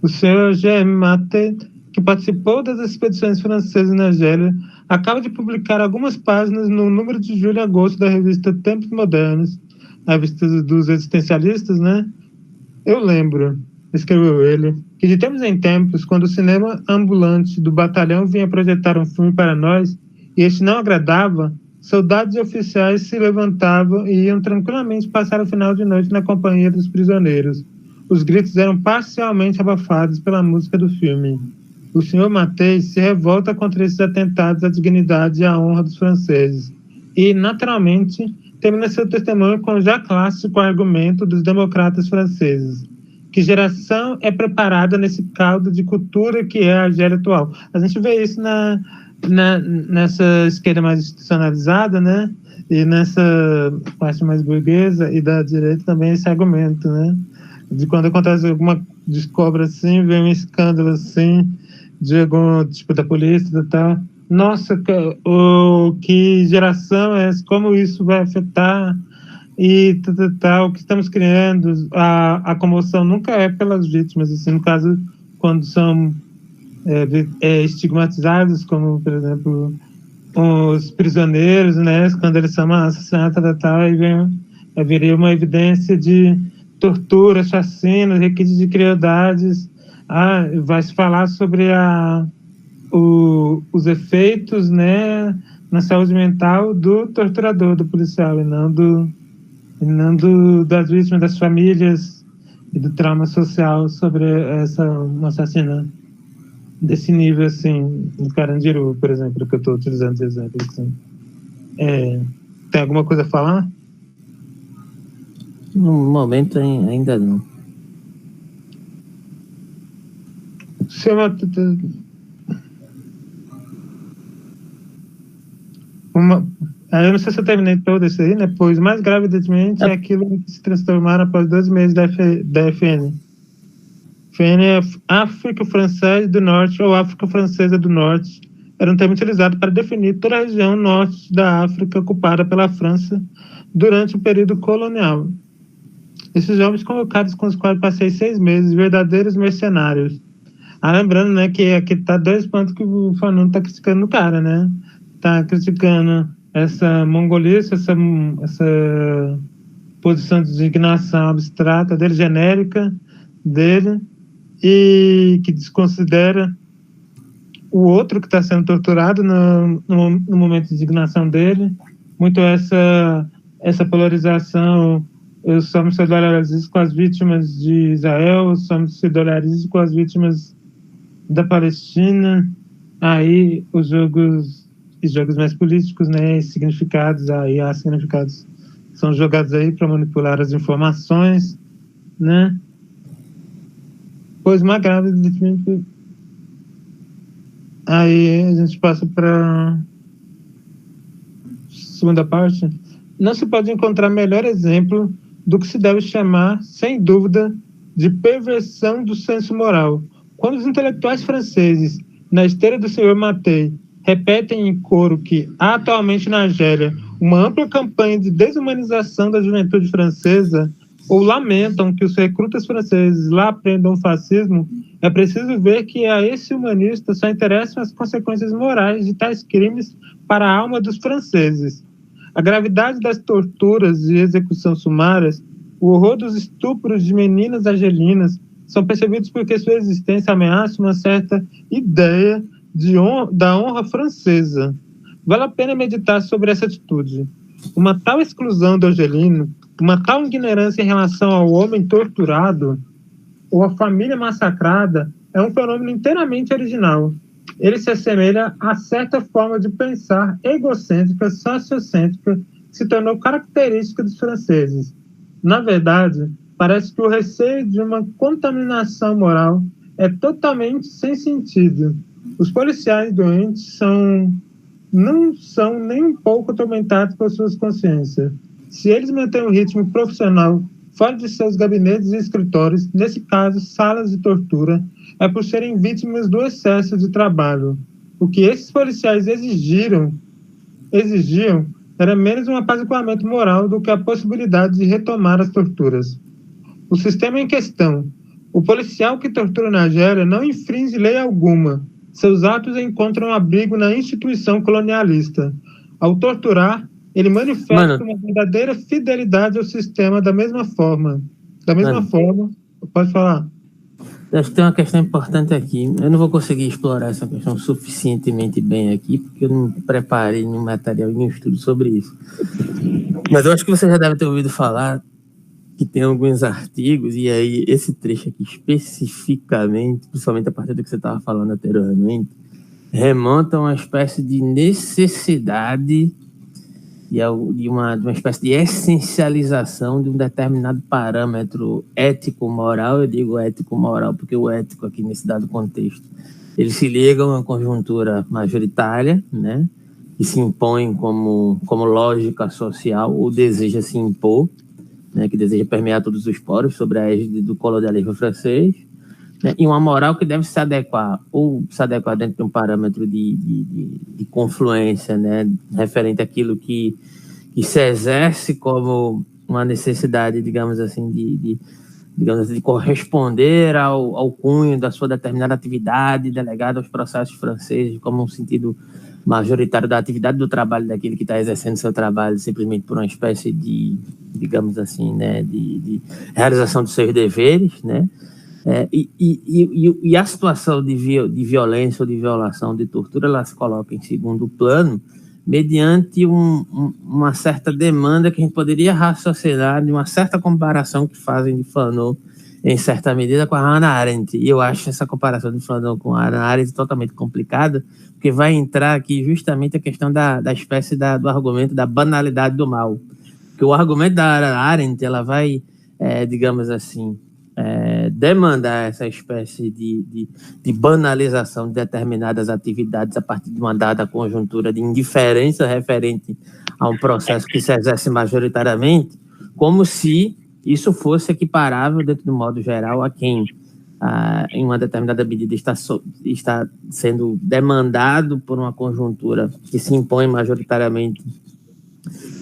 O Sr. G. Matei, que participou das expedições francesas na Argélia, acaba de publicar algumas páginas no número de julho e agosto da revista Tempos Modernos, a revista dos existencialistas, né? Eu lembro, escreveu ele, que de tempos em tempos, quando o cinema ambulante do batalhão vinha projetar um filme para nós, e este não agradava, soldados e oficiais se levantavam e iam tranquilamente passar o final de noite na companhia dos prisioneiros. Os gritos eram parcialmente abafados pela música do filme. O senhor Matei se revolta contra esses atentados à dignidade e à honra dos franceses e, naturalmente, termina seu testemunho com o já clássico argumento dos democratas franceses. Que geração é preparada nesse caldo de cultura que é a Argélia atual? A gente vê isso nessa esquerda mais institucionalizada, né? E nessa parte mais burguesa e da direita também esse argumento, né? De quando acontece alguma descobre assim, vem um escândalo assim, de algum tipo da polícia e tal. Nossa, que geração é essa? Como isso vai afetar? E tal, o que estamos criando? A comoção nunca é pelas vítimas, assim, no caso, quando são estigmatizados, como, por exemplo, os prisioneiros, né? Quando eles são assassinados e tal, aí viria uma evidência de tortura, chacina, requinte de crueldades. Vai se falar sobre os efeitos, né, na saúde mental do torturador, do policial, e não das vítimas, das famílias e do trauma social sobre um assassinato desse nível, assim, no Carandiru, por exemplo, que eu estou utilizando de exemplo. Assim. Tem alguma coisa a falar? No momento ainda não. Eu não sei se eu terminei todo isso aí, né? Pois mais gravemente é aquilo que se transformaram após 12 meses da FN. FN é África Francesa do Norte ou África Francesa do Norte. Era um termo utilizado para definir toda a região norte da África ocupada pela França durante o período colonial. Esses jovens convocados com os quais passei 6 meses, verdadeiros mercenários. Lembrando, né, que aqui tá 2 pontos que o Fanon tá criticando o cara, né? Tá criticando essa mongolice, essa posição de indignação abstrata dele, genérica dele, e que desconsidera o outro que está sendo torturado no momento de indignação dele. Muito essa polarização. Eu só me solidarizo com as vítimas de Israel, eu só me solidarizo com as vítimas da Palestina. Aí os jogos mais políticos, né, significados, aí há significados que são jogados aí para manipular as informações, né? Pois mais grave, aí a gente passa para segunda parte. Não se pode encontrar melhor exemplo do que se deve chamar, sem dúvida, de perversão do senso moral. Quando os intelectuais franceses, na esteira do senhor Mattei, repetem em coro que há atualmente na Argélia uma ampla campanha de desumanização da juventude francesa, ou lamentam que os recrutas franceses lá aprendam o fascismo, é preciso ver que a esse humanista só interessam as consequências morais de tais crimes para a alma dos franceses. A gravidade das torturas e execuções sumárias, o horror dos estupros de meninas argelinas são percebidos porque sua existência ameaça uma certa ideia da honra francesa. Vale a pena meditar sobre essa atitude. Uma tal exclusão do argelino, uma tal ignorância em relação ao homem torturado ou à família massacrada é um fenômeno inteiramente original. Ele se assemelha a certa forma de pensar egocêntrica, sociocêntrica, que se tornou característica dos franceses. Na verdade, parece que o receio de uma contaminação moral é totalmente sem sentido. Os policiais doentes não são nem um pouco atormentados por suas consciências. Se eles mantêm um ritmo profissional fora de seus gabinetes e escritórios, nesse caso, salas de tortura, é por serem vítimas do excesso de trabalho. O que esses policiais exigiam era menos um apaziguamento moral do que a possibilidade de retomar as torturas. O sistema em questão, o policial que tortura na Argélia não infringe lei alguma. Seus atos encontram abrigo na instituição colonialista. Ao torturar, ele manifesta uma verdadeira fidelidade ao sistema da mesma forma. Pode falar. Acho que tem uma questão importante aqui. Eu não vou conseguir explorar essa questão suficientemente bem aqui, porque eu não preparei nenhum material, nenhum estudo sobre isso. Mas eu acho que você já deve ter ouvido falar que tem alguns artigos, e aí esse trecho aqui especificamente, principalmente a partir do que você estava falando anteriormente, remonta a uma espécie de necessidade de uma espécie de essencialização de um determinado parâmetro ético-moral. Eu digo ético-moral porque o ético aqui nesse dado contexto, ele se liga a uma conjuntura majoritária, né, que se impõe como lógica social, ou deseja se impor, né, que deseja permear todos os poros sobre a égide do colonialismo francês, né, e uma moral que deve se adequar dentro de um parâmetro de confluência, né, referente àquilo que se exerce como uma necessidade, digamos assim, de corresponder ao cunho da sua determinada atividade delegada aos processos franceses como um sentido majoritário da atividade do trabalho daquele que está exercendo seu trabalho simplesmente por uma espécie de, digamos assim, né, de realização dos seus deveres, né? E a situação de violência ou de violação, de tortura, ela se coloca em segundo plano mediante uma certa demanda que a gente poderia raciocinar de uma certa comparação que fazem de Fanon, em certa medida, com a Hannah Arendt. E eu acho essa comparação de Fanon com a Hannah Arendt totalmente complicada, porque vai entrar aqui justamente a questão da espécie do argumento da banalidade do mal. Porque o argumento da Hannah Arendt, ela vai, digamos assim, demandar essa espécie de banalização de determinadas atividades a partir de uma dada conjuntura de indiferença referente a um processo que se exerce majoritariamente, como se isso fosse equiparável, dentro do modo geral, a quem, em uma determinada medida, está sendo demandado por uma conjuntura que se impõe majoritariamente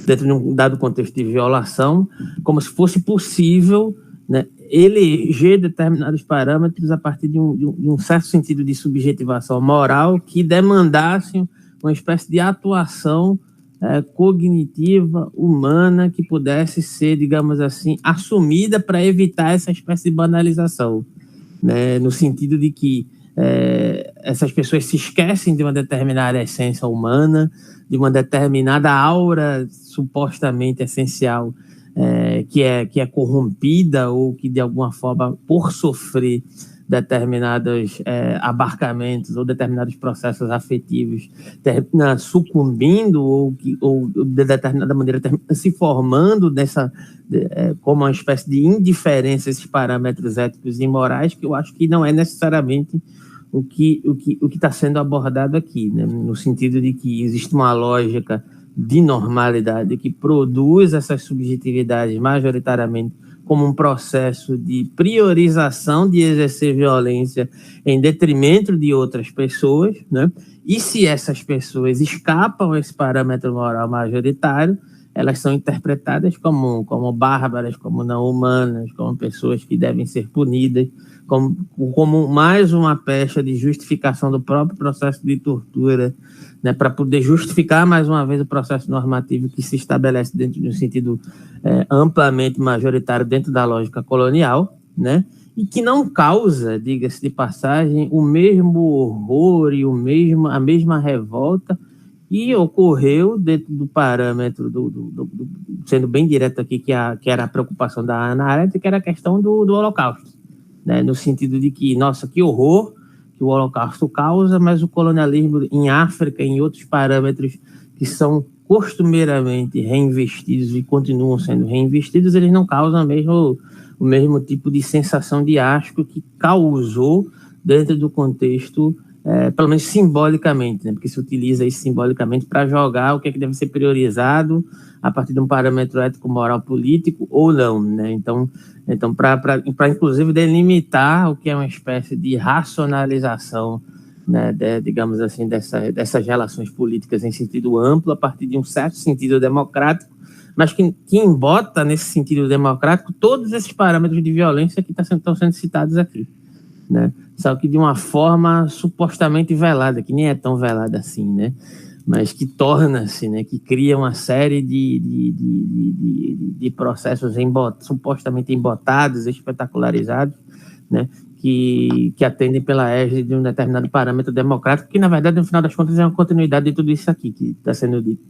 dentro de um dado contexto de violação, como se fosse possível, né, eleger determinados parâmetros a partir de um certo sentido de subjetivação moral que demandassem uma espécie de atuação cognitiva, humana, que pudesse ser, digamos assim, assumida para evitar essa espécie de banalização, né, no sentido de que essas pessoas se esquecem de uma determinada essência humana, de uma determinada aura supostamente essencial, que é corrompida ou que, de alguma forma, por sofrer determinados abarcamentos ou determinados processos afetivos, termina sucumbindo ou de determinada maneira termina se formando como uma espécie de indiferença a esses parâmetros éticos e morais, que eu acho que não é necessariamente o que está sendo abordado aqui, né? No sentido de que existe uma lógica de normalidade que produz essas subjetividades majoritariamente como um processo de priorização de exercer violência em detrimento de outras pessoas, né? E se essas pessoas escapam a esse parâmetro moral majoritário, elas são interpretadas como bárbaras, como não humanas, como pessoas que devem ser punidas, como mais uma peça de justificação do próprio processo de tortura, né, para poder justificar mais uma vez o processo normativo que se estabelece dentro de um sentido amplamente majoritário dentro da lógica colonial, né, e que não causa, diga-se de passagem, o mesmo horror e a mesma revolta que ocorreu dentro do parâmetro, sendo bem direto aqui, que era a preocupação da Hannah Arendt, que era a questão do Holocausto, né, no sentido de que, nossa, que horror que o Holocausto causa, mas o colonialismo em África, em outros parâmetros que são costumeiramente reinvestidos e continuam sendo reinvestidos, eles não causam o mesmo tipo de sensação de asco que causou dentro do contexto, pelo menos simbolicamente, né? Porque se utiliza isso simbolicamente para jogar o que é que deve ser priorizado a partir de um parâmetro ético, moral, político ou não, né? Então para inclusive delimitar o que é uma espécie de racionalização, né, digamos assim, dessas relações políticas em sentido amplo, a partir de um certo sentido democrático, mas que embota nesse sentido democrático todos esses parâmetros de violência que estão sendo citados aqui, né? Só que de uma forma supostamente velada, que nem é tão velada assim, né? Mas que torna-se, né, que cria uma série de processos supostamente embotados, espetacularizados, né, que atendem pela égide de um determinado parâmetro democrático, que, na verdade, no final das contas, é uma continuidade de tudo isso aqui que está sendo dito,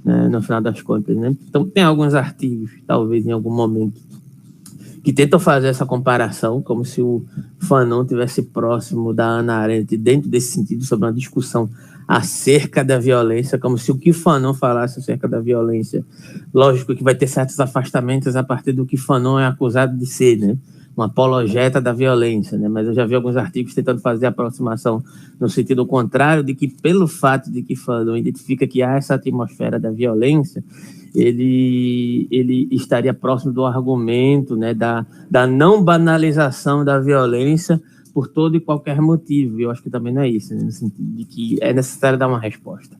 né, no final das contas, né? Então, tem alguns artigos, talvez em algum momento, que tentam fazer essa comparação, como se o Fanon estivesse próximo da Hannah Arendt, dentro desse sentido, sobre uma discussão acerca da violência, como se o que Fanon falasse acerca da violência, lógico que vai ter certos afastamentos a partir do que Fanon é acusado de ser, né? Um apologeta da violência, né? Mas eu já vi alguns artigos tentando fazer a aproximação no sentido contrário, de que pelo fato de que Fanon identifica que há essa atmosfera da violência, ele estaria próximo do argumento, né, da não banalização da violência por todo e qualquer motivo. E eu acho que também não é isso, né, no sentido de que é necessário dar uma resposta.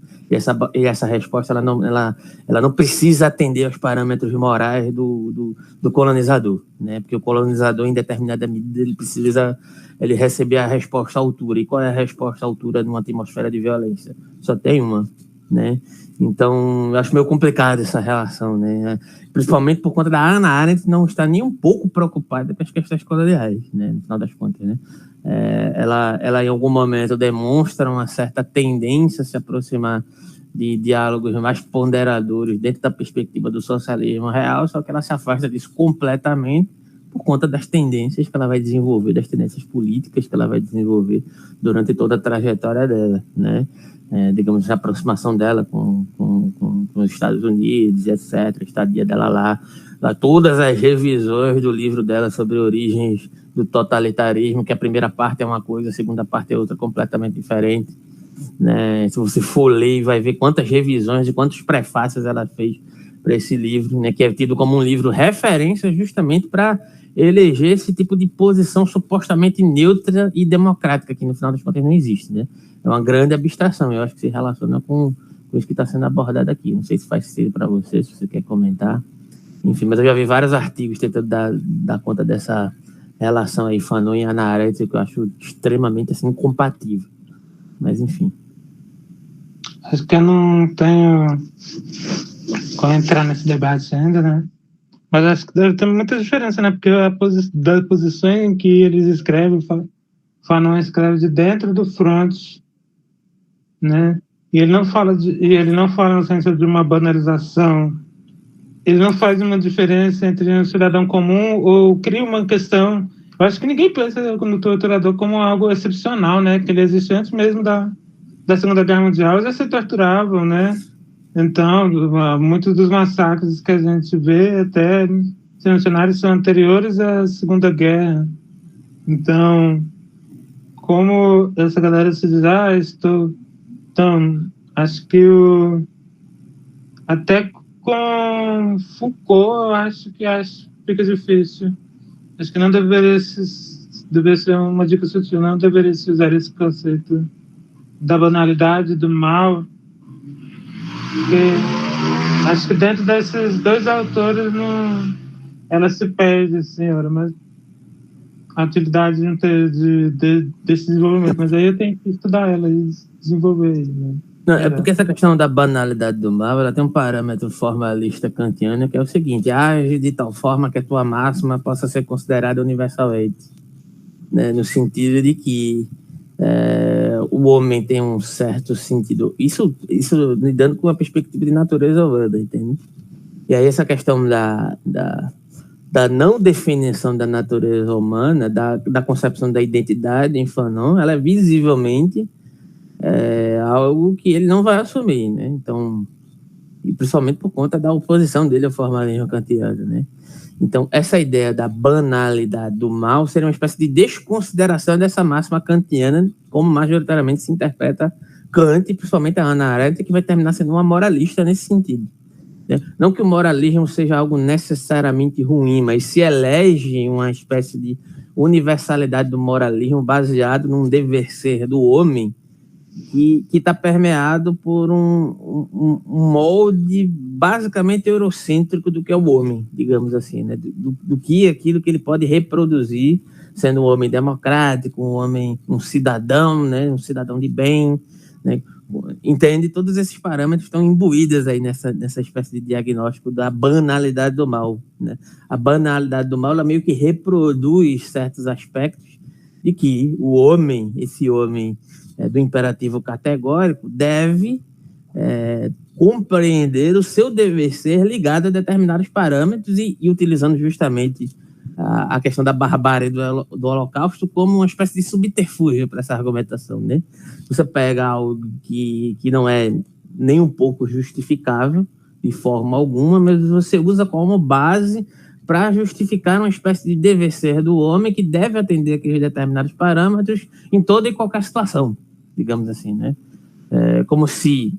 E essa resposta ela não precisa atender aos parâmetros morais do colonizador, né? Porque o colonizador, em determinada medida, ele receber a resposta à altura. E qual é a resposta à altura numa atmosfera de violência? Só tem uma, né? Então, eu acho meio complicado essa relação, né? Principalmente por conta da Hannah Arendt não estar nem um pouco preocupada com as questões coloniais, né? No final das contas, né? Ela em algum momento demonstra uma certa tendência a se aproximar de diálogos mais ponderadores dentro da perspectiva do socialismo real, só que ela se afasta disso completamente por conta das tendências que ela vai desenvolver, das tendências políticas que ela vai desenvolver durante toda a trajetória dela, né? Digamos, a aproximação dela com os Estados Unidos, etc., a estadia dela lá, todas as revisões do livro dela sobre origens do totalitarismo, que a primeira parte é uma coisa, a segunda parte é outra completamente diferente, né? Se você for ler, vai ver quantas revisões e quantos prefácios ela fez para esse livro, né? Que é tido como um livro referência justamente para eleger esse tipo de posição supostamente neutra e democrática, que no final das contas não existe, né? É uma grande abstração, eu acho que se relaciona com isso que está sendo abordado aqui. Não sei se faz sentido para você, se você quer comentar. Enfim, mas eu já vi vários artigos tentando dar conta dessa relação aí, Fanon e Hannah Arendt, que eu acho extremamente assim, incompatível. Mas, enfim. Acho que eu não tenho como entrar nesse debate ainda, né? Mas acho que deve ter muita diferença, né? Porque da posição em que eles escrevem, Fanon escreve de dentro do front, né? E ele não fala no sentido de uma banalização. Ele não faz uma diferença entre um cidadão comum ou cria uma questão. Eu acho que ninguém pensa no torturador como algo excepcional, né? Que ele existe antes mesmo da Segunda Guerra Mundial, já se torturavam, né? Então, muitos dos massacres que a gente vê até cenários são anteriores à Segunda Guerra. Então, como essa galera se diz, então, acho que até com Foucault, eu acho que fica difícil. Acho que não deveria ser uma dica sutil, não deveria se usar esse conceito da banalidade, do mal, porque acho que dentro desses dois autores ela se perde, senhora, mas a atividade desse desenvolvimento, mas aí eu tenho que estudar ela e desenvolver, né? Não, é porque essa questão da banalidade do mal, ela tem um parâmetro formalista kantiano, que é o seguinte: age de tal forma que a tua máxima possa ser considerada universalmente, né? No sentido de que o homem tem um certo sentido, isso lidando com uma perspectiva de natureza humana, entende? E aí essa questão da não definição da natureza humana, da concepção da identidade em Fanon, ela é visivelmente algo que ele não vai assumir, né? Então, e principalmente por conta da oposição dele ao formalismo kantiano, né? Então, essa ideia da banalidade do mal seria uma espécie de desconsideração dessa máxima kantiana, como majoritariamente se interpreta Kant, e principalmente a Hannah Arendt, que vai terminar sendo uma moralista nesse sentido, né? Não que o moralismo seja algo necessariamente ruim, mas se elege uma espécie de universalidade do moralismo baseado num dever ser do homem, que está permeado por um molde basicamente eurocêntrico do que é o homem, digamos assim, né? do que aquilo que ele pode reproduzir, sendo um homem democrático, um cidadão, né? Um cidadão de bem, né? Entende? Todos esses parâmetros estão imbuídos aí nessa espécie de diagnóstico da banalidade do mal, né? A banalidade do mal, ela meio que reproduz certos aspectos de que o homem, esse homem do imperativo categórico, deve compreender o seu dever ser ligado a determinados parâmetros e utilizando justamente a questão da barbárie do Holocausto como uma espécie de subterfúgio para essa argumentação, né? Você pega algo que não é nem um pouco justificável de forma alguma, mas você usa como base para justificar uma espécie de dever ser do homem que deve atender aqueles determinados parâmetros em toda e qualquer situação, digamos assim, né? Como se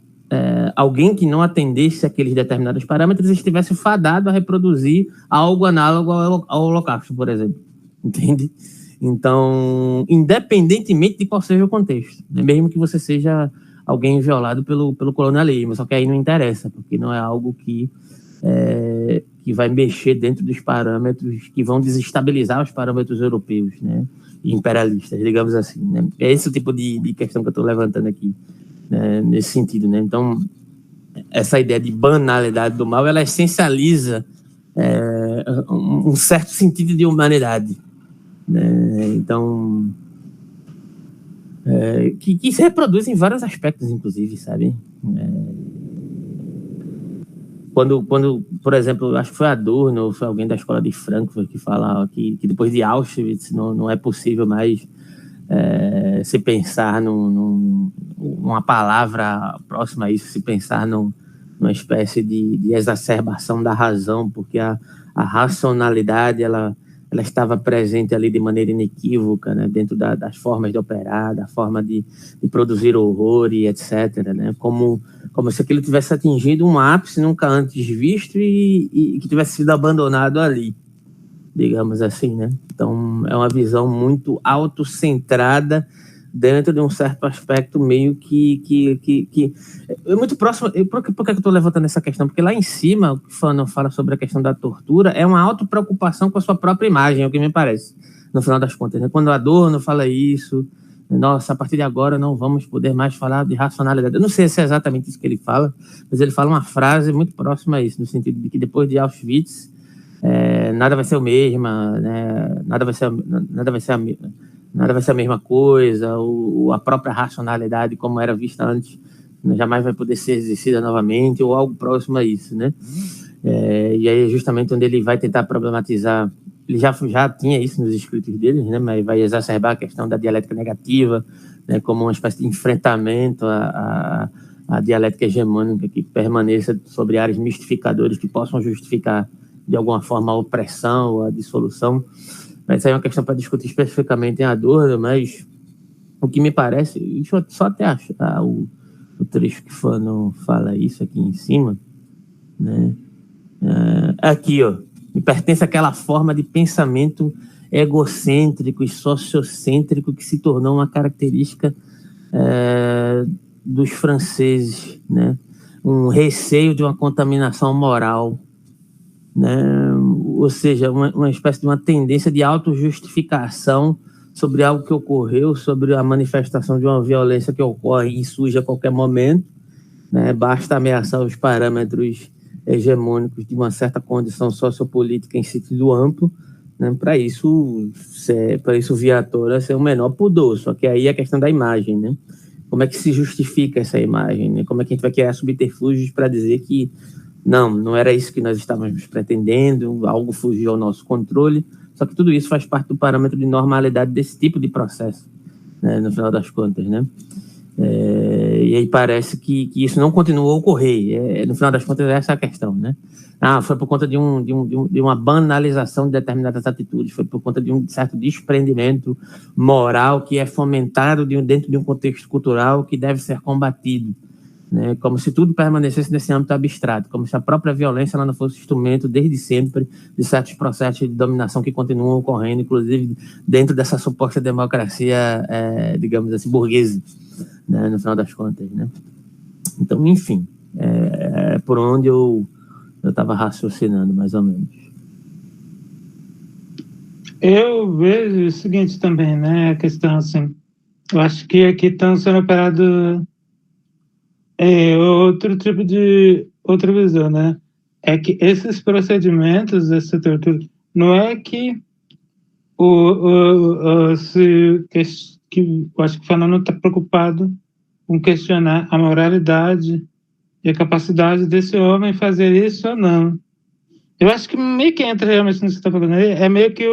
alguém que não atendesse aqueles determinados parâmetros estivesse fadado a reproduzir algo análogo ao Holocausto, por exemplo, entende? Então, independentemente de qual seja o contexto, né? Mesmo que você seja alguém violado pelo colonialismo, só que aí não interessa, porque não é algo que vai mexer dentro dos parâmetros que vão desestabilizar os parâmetros europeus, né? Imperialistas, digamos assim, né? É esse o tipo de questão que eu estou levantando aqui, né? Nesse sentido, né? Então, essa ideia de banalidade do mal, ela essencializa um certo sentido de humanidade, né? Então, que se reproduz em vários aspectos, inclusive, sabe? Quando, por exemplo, acho que foi Adorno, ou foi alguém da escola de Frankfurt que falava que depois de Auschwitz não é possível mais se pensar numa palavra próxima a isso, se pensar numa espécie de exacerbação da razão, porque a racionalidade ela estava presente ali de maneira inequívoca, né, dentro das formas de operar, da forma de produzir horror e etc., né, como se aquilo tivesse atingido um ápice nunca antes visto e que tivesse sido abandonado ali, digamos assim, né? Então, é uma visão muito autocentrada dentro de um certo aspecto meio que é muito próximo. Por que eu estou levantando essa questão? Porque lá em cima, o que Fanon fala sobre a questão da tortura é uma autopreocupação com a sua própria imagem, é o que me parece, no final das contas, né? Quando o Adorno fala isso, nossa, a partir de agora não vamos poder mais falar de racionalidade. Eu não sei se é exatamente isso que ele fala, mas ele fala uma frase muito próxima a isso, no sentido de que depois de Auschwitz, nada vai ser o mesmo, né? nada vai ser a mesma coisa, a própria racionalidade como era vista antes jamais vai poder ser exercida novamente, ou algo próximo a isso, né? E aí é justamente onde ele vai tentar problematizar. Ele já tinha isso nos escritos dele, né? Mas vai exacerbar a questão da dialética negativa, né? Como uma espécie de enfrentamento à dialética hegemônica que permaneça sobre áreas mistificadoras que possam justificar de alguma forma a opressão ou a dissolução. Mas isso aí é uma questão para discutir especificamente em Adorno, mas o que me parece, deixa eu só até achar o trecho que Fanon fala isso aqui em cima, né? Aqui, ó, me pertence àquela forma de pensamento egocêntrico e sociocêntrico que se tornou uma característica dos franceses, né? Um receio de uma contaminação moral, né? Ou seja, uma espécie de uma tendência de autojustificação sobre algo que ocorreu, sobre a manifestação de uma violência que ocorre e surge a qualquer momento, né? Basta ameaçar os parâmetros hegemônicos de uma certa condição sociopolítica em sentido amplo, né? Para isso vir à tona ser um menor pudor, só que aí é a questão da imagem, né? Como é que se justifica essa imagem, né? Como é que a gente vai criar subterfúgios para dizer que não era isso que nós estávamos pretendendo, algo fugiu ao nosso controle, só que tudo isso faz parte do parâmetro de normalidade desse tipo de processo, né, no final das contas, né? E aí parece que isso não continuou a ocorrer, no final das contas essa é a questão, né? Foi por conta de uma banalização de determinadas atitudes, foi por conta de um certo desprendimento moral que é fomentado dentro de um contexto cultural que deve ser combatido, né? Como se tudo permanecesse nesse âmbito abstrato, como se a própria violência ela não fosse instrumento desde sempre de certos processos de dominação que continuam ocorrendo, inclusive dentro dessa suposta democracia, digamos assim, burguesa, né? No final das contas, né? Então, enfim, por onde eu estava raciocinando, mais ou menos. Eu vejo o seguinte também, né? A questão, assim, eu acho que aqui estão sendo operados outra visão, né? É que esses procedimentos, essa tortura, não é que eu acho que o Fanon não está preocupado com questionar a moralidade e a capacidade desse homem fazer isso ou não. Eu acho que meio que entra realmente no que você está falando aí, é meio que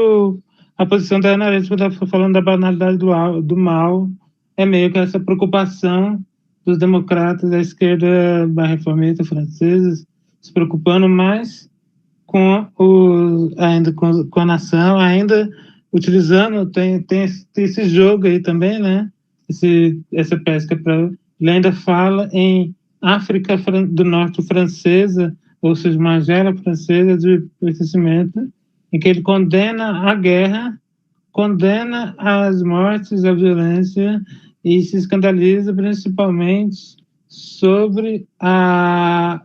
a posição da Ana Arendt, quando está falando da banalidade do mal, é meio que essa preocupação dos democratas da esquerda reformista franceses se preocupando mais com a nação, ainda utilizando, tem esse jogo aí também, né? Essa pesca ele ainda fala em África do Norte francesa, ou seja, uma gera francesa de pertencimento, em que ele condena a guerra, condena as mortes, a violência, e se escandaliza principalmente sobre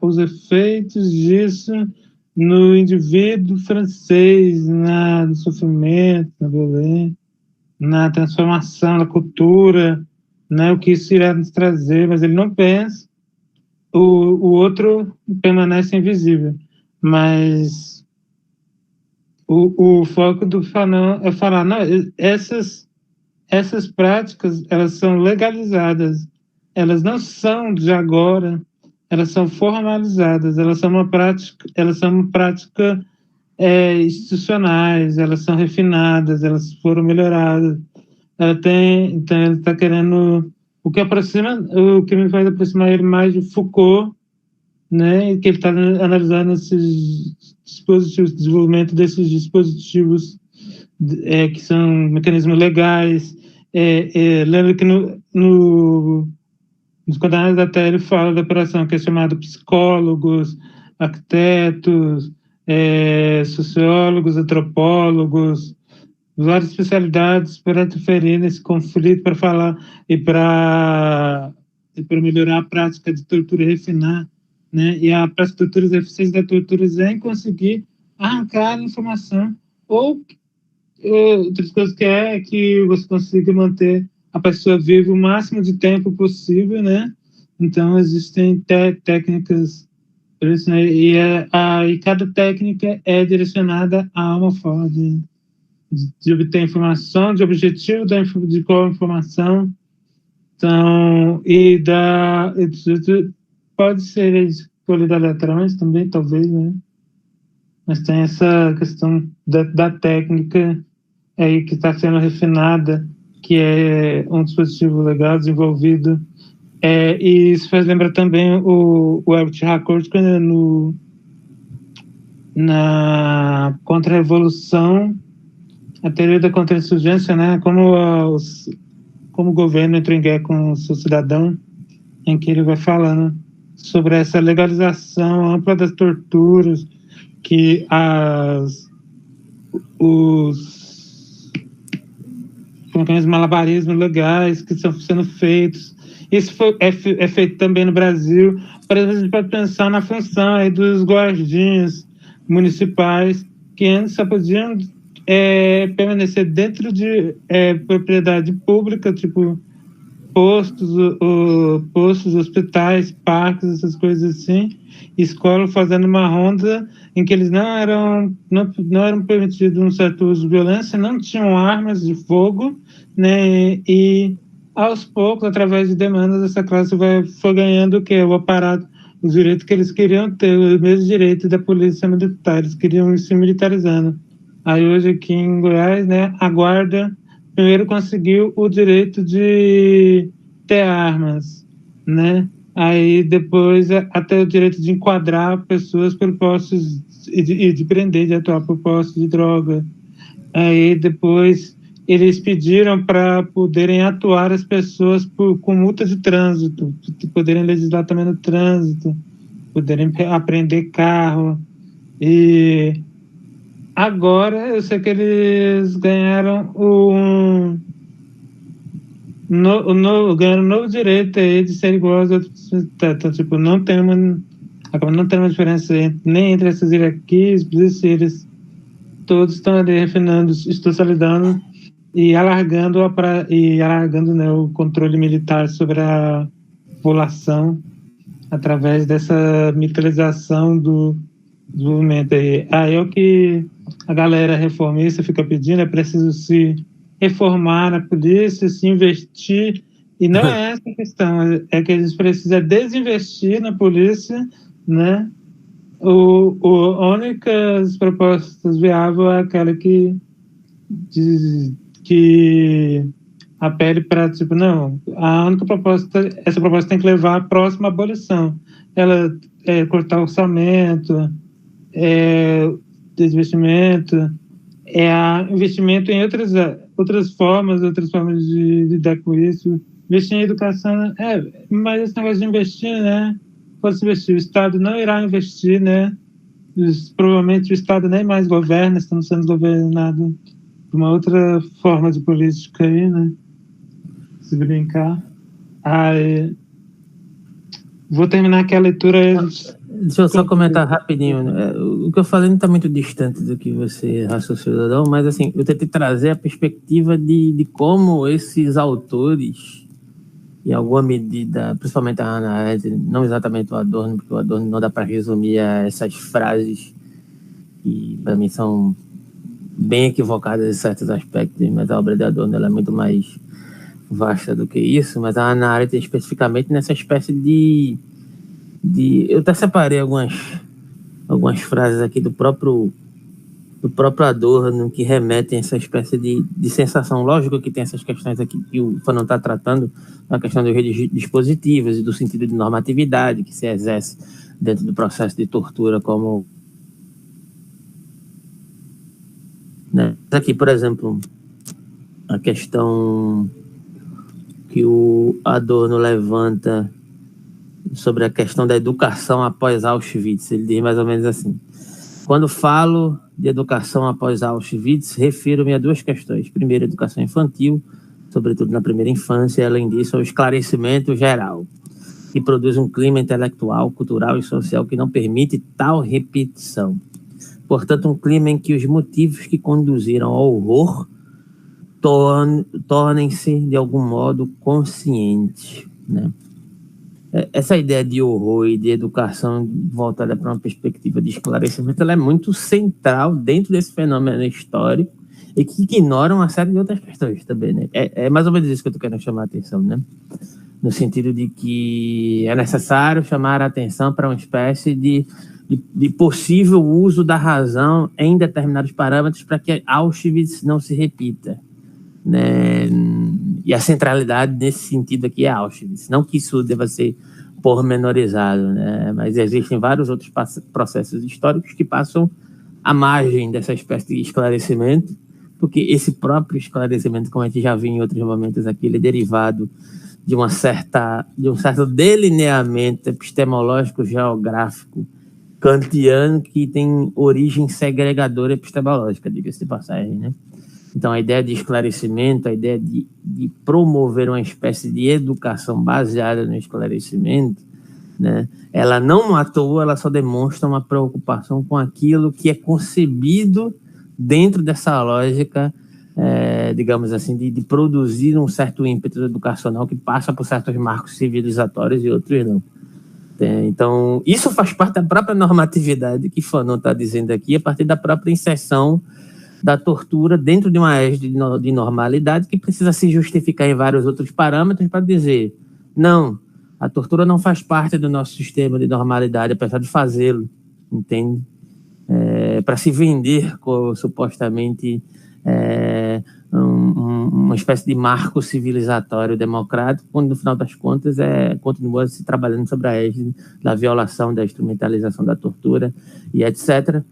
os efeitos disso no indivíduo francês, no sofrimento, na violência, na transformação da cultura, né, o que isso irá nos trazer, mas ele não pensa, o outro permanece invisível, mas o foco do Fanon é falar, não, essas práticas, elas são legalizadas, elas não são de agora, elas são formalizadas, elas são uma prática institucionais, elas são refinadas, elas foram melhoradas. Então ele está querendo o que me faz aproximar ele mais de Foucault, né? Que ele está analisando esses dispositivos, desenvolvimento desses dispositivos que são mecanismos legais. Lembra que nos Coordenadas da Terra ele fala da operação que é chamada psicólogos, arquitetos, sociólogos, antropólogos, várias especialidades para interferir nesse conflito, para falar e para melhorar a prática de tortura e refinar, né? E a prática de tortura, a eficiência da tortura é em conseguir arrancar a informação ou outras coisas que você consiga manter a pessoa viva o máximo de tempo possível, né? Então existem técnicas para isso, né? E cada técnica é direcionada a uma forma de obter informação, de objetivo de qual informação. Então, pode ser escolhida aleatoriamente também, talvez, né? Mas tem essa questão da técnica aí que está sendo refinada, que é um dispositivo legal desenvolvido. E isso faz lembrar também o Herbert Harcourt na Contra-Revolução, a teoria da contra-insurgência, né? Como o governo entrou em guerra com o seu cidadão, em que ele vai falando sobre essa legalização ampla das torturas, que os malabarismos legais que estão sendo feitos. Isso é feito também no Brasil. Por exemplo, a gente pode pensar na função aí dos guardinhas municipais, que antes só podiam permanecer dentro de propriedade pública, tipo postos, hospitais, parques, essas coisas assim, escola, fazendo uma ronda em que eles não eram permitidos um certo uso de violência, não tinham armas de fogo, né? E aos poucos, através de demandas, essa classe foi ganhando o quê? O aparato, os direitos que eles queriam ter, os mesmos direitos da polícia militar, eles queriam ir se militarizando. Aí hoje aqui em Goiás, né, a guarda primeiro conseguiu o direito de ter armas, né? Aí depois até o direito de enquadrar pessoas por posses e de prender, de atuar por posse de droga. Aí depois eles pediram para poderem atuar as pessoas com multa de trânsito, poderem legislar também no trânsito, poderem apreender carro. E agora eu sei que eles ganharam ganharam um novo direito aí de ser igual aos outros. Então, tipo, acaba não tendo uma diferença nem entre essas hierarquias, eles todos estão ali refinando, estocializando e alargando, né, o controle militar sobre a população através dessa militarização do movimento aí. Aí é o que a galera reformista fica pedindo, é preciso se reformar na polícia, se investir, e não é essa a questão, é que a gente precisa desinvestir na polícia, né? A única propostas viáveis é aquela que apele para, tipo, não, a única proposta, essa proposta tem que levar à próxima abolição. Ela cortar orçamento, desinvestimento, investimento em outras formas de lidar com isso. Investir em educação, mas esse negócio de investir, né? Pode se investir, o Estado não irá investir, né? Provavelmente o Estado nem mais governa, estamos sendo governados por uma outra forma de política aí, né? Se brincar. Vou terminar aqui a leitura aí. Deixa eu só comentar rapidinho. O que eu falei não está muito distante do que você raciocinou, mas assim, eu tentei trazer a perspectiva de como esses autores, em alguma medida, principalmente a Hannah Arendt, não exatamente o Adorno, porque o Adorno não dá para resumir a essas frases que para mim são bem equivocadas em certos aspectos, mas a obra de Adorno ela é muito mais vasta do que isso, mas a Hannah Arendt especificamente nessa espécie de Eu até separei algumas frases aqui do próprio Adorno que remetem a essa espécie de sensação. Lógico que tem essas questões aqui que o Fanon está tratando, a questão dos redes dispositivas e do sentido de normatividade que se exerce dentro do processo de tortura como... Né? Aqui, por exemplo, a questão que o Adorno levanta sobre a questão da educação após Auschwitz. Ele diz mais ou menos assim: quando falo de educação após Auschwitz, refiro-me a duas questões. Primeiro, educação infantil, sobretudo na primeira infância, e, além disso, ao esclarecimento geral, que produz um clima intelectual, cultural e social que não permite tal repetição. Portanto, um clima em que os motivos que conduziram ao horror tornem-se, de algum modo, conscientes, né? Essa ideia de horror e de educação voltada para uma perspectiva de esclarecimento, ela é muito central dentro desse fenômeno histórico e que ignora uma série de outras questões também, né? É mais ou menos isso que eu estou querendo chamar a atenção, né? No sentido de que é necessário chamar a atenção para uma espécie de possível uso da razão em determinados parâmetros para que Auschwitz não se repita, né? E a centralidade nesse sentido aqui é Auschwitz. Não que isso deva ser pormenorizado, né? Mas existem vários outros processos históricos que passam à margem dessa espécie de esclarecimento, porque esse próprio esclarecimento, como a gente já viu em outros momentos aqui, ele é derivado de um certo delineamento epistemológico geográfico kantiano que tem origem segregadora epistemológica, diga-se de passagem, né? Então, a ideia de esclarecimento, a ideia de promover uma espécie de educação baseada no esclarecimento, né, ela não à toa, ela só demonstra uma preocupação com aquilo que é concebido dentro dessa lógica, digamos assim, de produzir um certo ímpeto educacional que passa por certos marcos civilizatórios e outros não. Então, isso faz parte da própria normatividade que Fanon está dizendo aqui, a partir da própria inserção da tortura dentro de uma égide de normalidade que precisa se justificar em vários outros parâmetros para dizer, não, a tortura não faz parte do nosso sistema de normalidade, apesar de fazê-lo, entende? Para se vender supostamente uma espécie de marco civilizatório democrático, quando no final das contas continua se trabalhando sobre a égide da violação, da instrumentalização da tortura e etc.,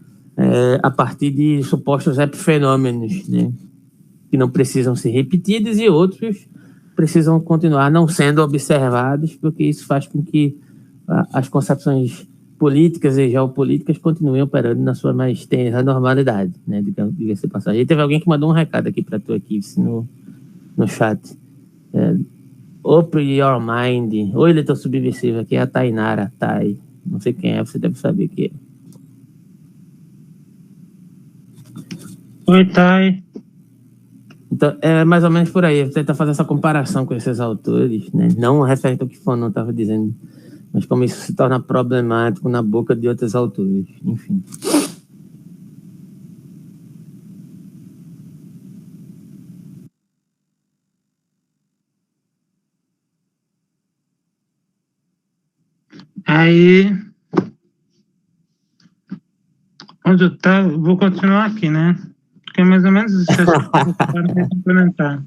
a partir de supostos epifenômenos, né, que não precisam ser repetidos e outros precisam continuar não sendo observados, porque isso faz com que as concepções políticas e geopolíticas continuem operando na sua mais tenra normalidade, né, diga-se de passagem. E teve alguém que mandou um recado aqui para tu aqui no chat. Open your mind. Oi, leitor subversivo, aqui é a Tainara, Thay. Não sei quem é, você deve saber quem é. Oi, Thay. Então, é mais ou menos por aí. Você tenta fazer essa comparação com esses autores, né? Não referente ao que Fanon estava dizendo, mas como isso se torna problemático na boca de outros autores. Enfim. Aí, onde eu estava, vou continuar aqui, né? Porque é mais ou menos isso que eu quero complementar.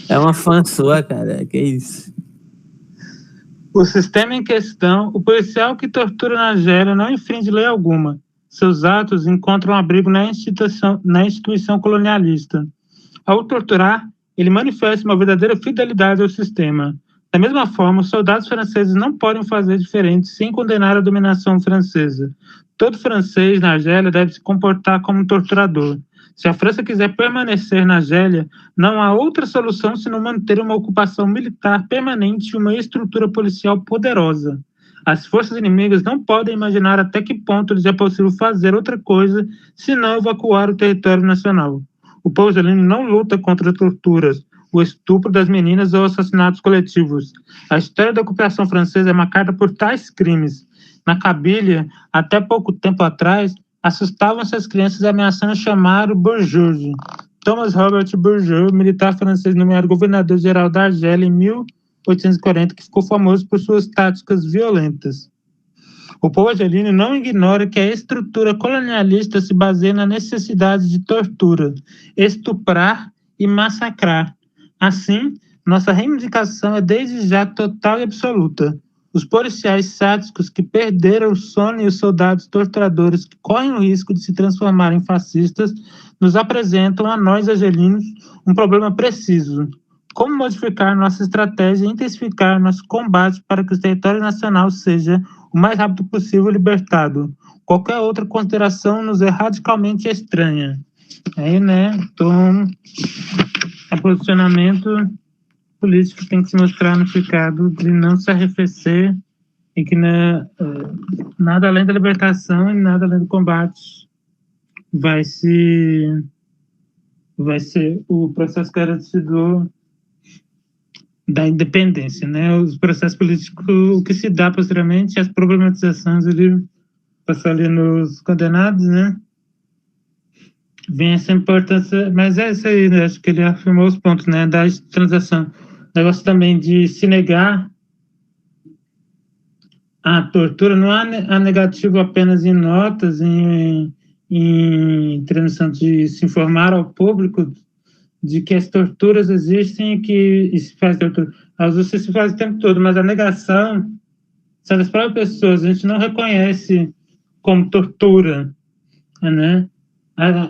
É uma fã sua, cara, que isso. O sistema em questão, o policial que tortura na Argélia não infringe lei alguma. Seus atos encontram abrigo na instituição colonialista. Ao torturar, ele manifesta uma verdadeira fidelidade ao sistema. Da mesma forma, os soldados franceses não podem fazer diferente sem condenar a dominação francesa. Todo francês na Argélia deve se comportar como um torturador. Se a França quiser permanecer na Argélia, não há outra solução senão manter uma ocupação militar permanente e uma estrutura policial poderosa. As forças inimigas não podem imaginar até que ponto lhes é possível fazer outra coisa senão evacuar o território nacional. O povo argelino não luta contra torturas, o estupro das meninas ou assassinatos coletivos. A história da ocupação francesa é marcada por tais crimes. Na Cabília, até pouco tempo atrás, assustavam-se as crianças ameaçando chamar o Bourgeois. Thomas Robert Bourgeois, militar francês nomeado governador-geral da Argélia em 18 1840, que ficou famoso por suas táticas violentas. O povo argelino não ignora que a estrutura colonialista se baseia na necessidade de tortura, estuprar e massacrar. Assim, nossa reivindicação é desde já total e absoluta. Os policiais sádicos que perderam o sono e os soldados torturadores que correm o risco de se transformar em fascistas nos apresentam a nós argelinos um problema preciso. Como modificar nossa estratégia e intensificar nosso combate para que o território nacional seja o mais rápido possível libertado? Qualquer outra consideração nos é radicalmente estranha. Aí, né, então, o posicionamento político tem que se mostrar no ficado de não se arrefecer e que nada além da libertação e nada além do combate vai ser o processo garantidor da independência, né? Os processos políticos, o que se dá posteriormente, as problematizações ali, passou ali nos condenados, né? Vem essa importância, mas é isso aí, né? Acho que ele afirmou os pontos, né? Da transação. O negócio também de se negar a tortura, não há negativo apenas em notas, em transmissão de se informar ao público de que as torturas existem e que se faz tortura. Às vezes se faz o tempo todo, mas a negação são das próprias pessoas, a gente não reconhece como tortura, né?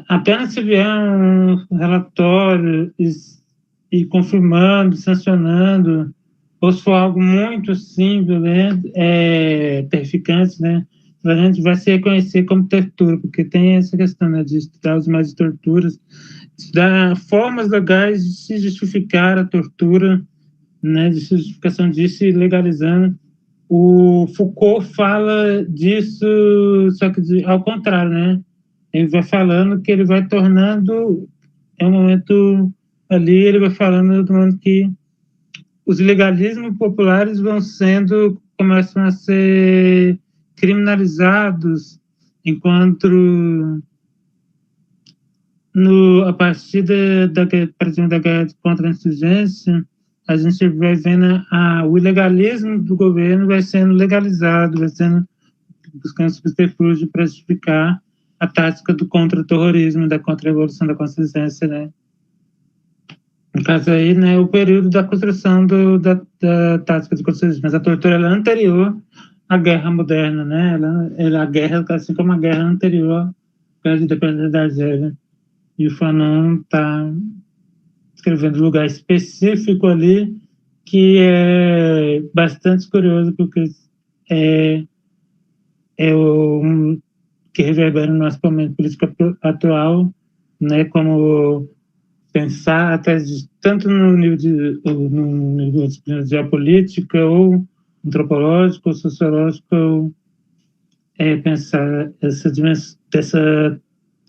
Apenas se vier um relatório e confirmando, sancionando, ou se for algo muito assim, violento, terrificante, né? A gente vai se reconhecer como tortura, porque tem essa questão, né, de estudar os mais de torturas, estudar formas legais de se justificar a tortura, né, de justificação disso e legalizando. O Foucault fala disso, só que ao contrário, né? Ele vai falando que ele vai tornando, um momento ali, ele vai falando do momento que os ilegalismos populares começam a ser criminalizados, enquanto a partir da guerra contra a insurgência, a gente vai vendo o ilegalismo do governo vai sendo legalizado, vai sendo buscando subterfúgio para justificar a tática do contra-terrorismo, da contra-revolução da consciência, né? No caso aí, né, o período da construção da tática de contra-terrorismo, mas a tortura ela é anterior à guerra moderna, né? A guerra, assim como a guerra anterior à independência da Argélia. E o Fanon está escrevendo um lugar específico ali que é bastante curioso, porque é o que reverbera no nosso momento político atual, né, como pensar até tanto no nível de geopolítica ou antropológico ou sociológico, ou pensar dessa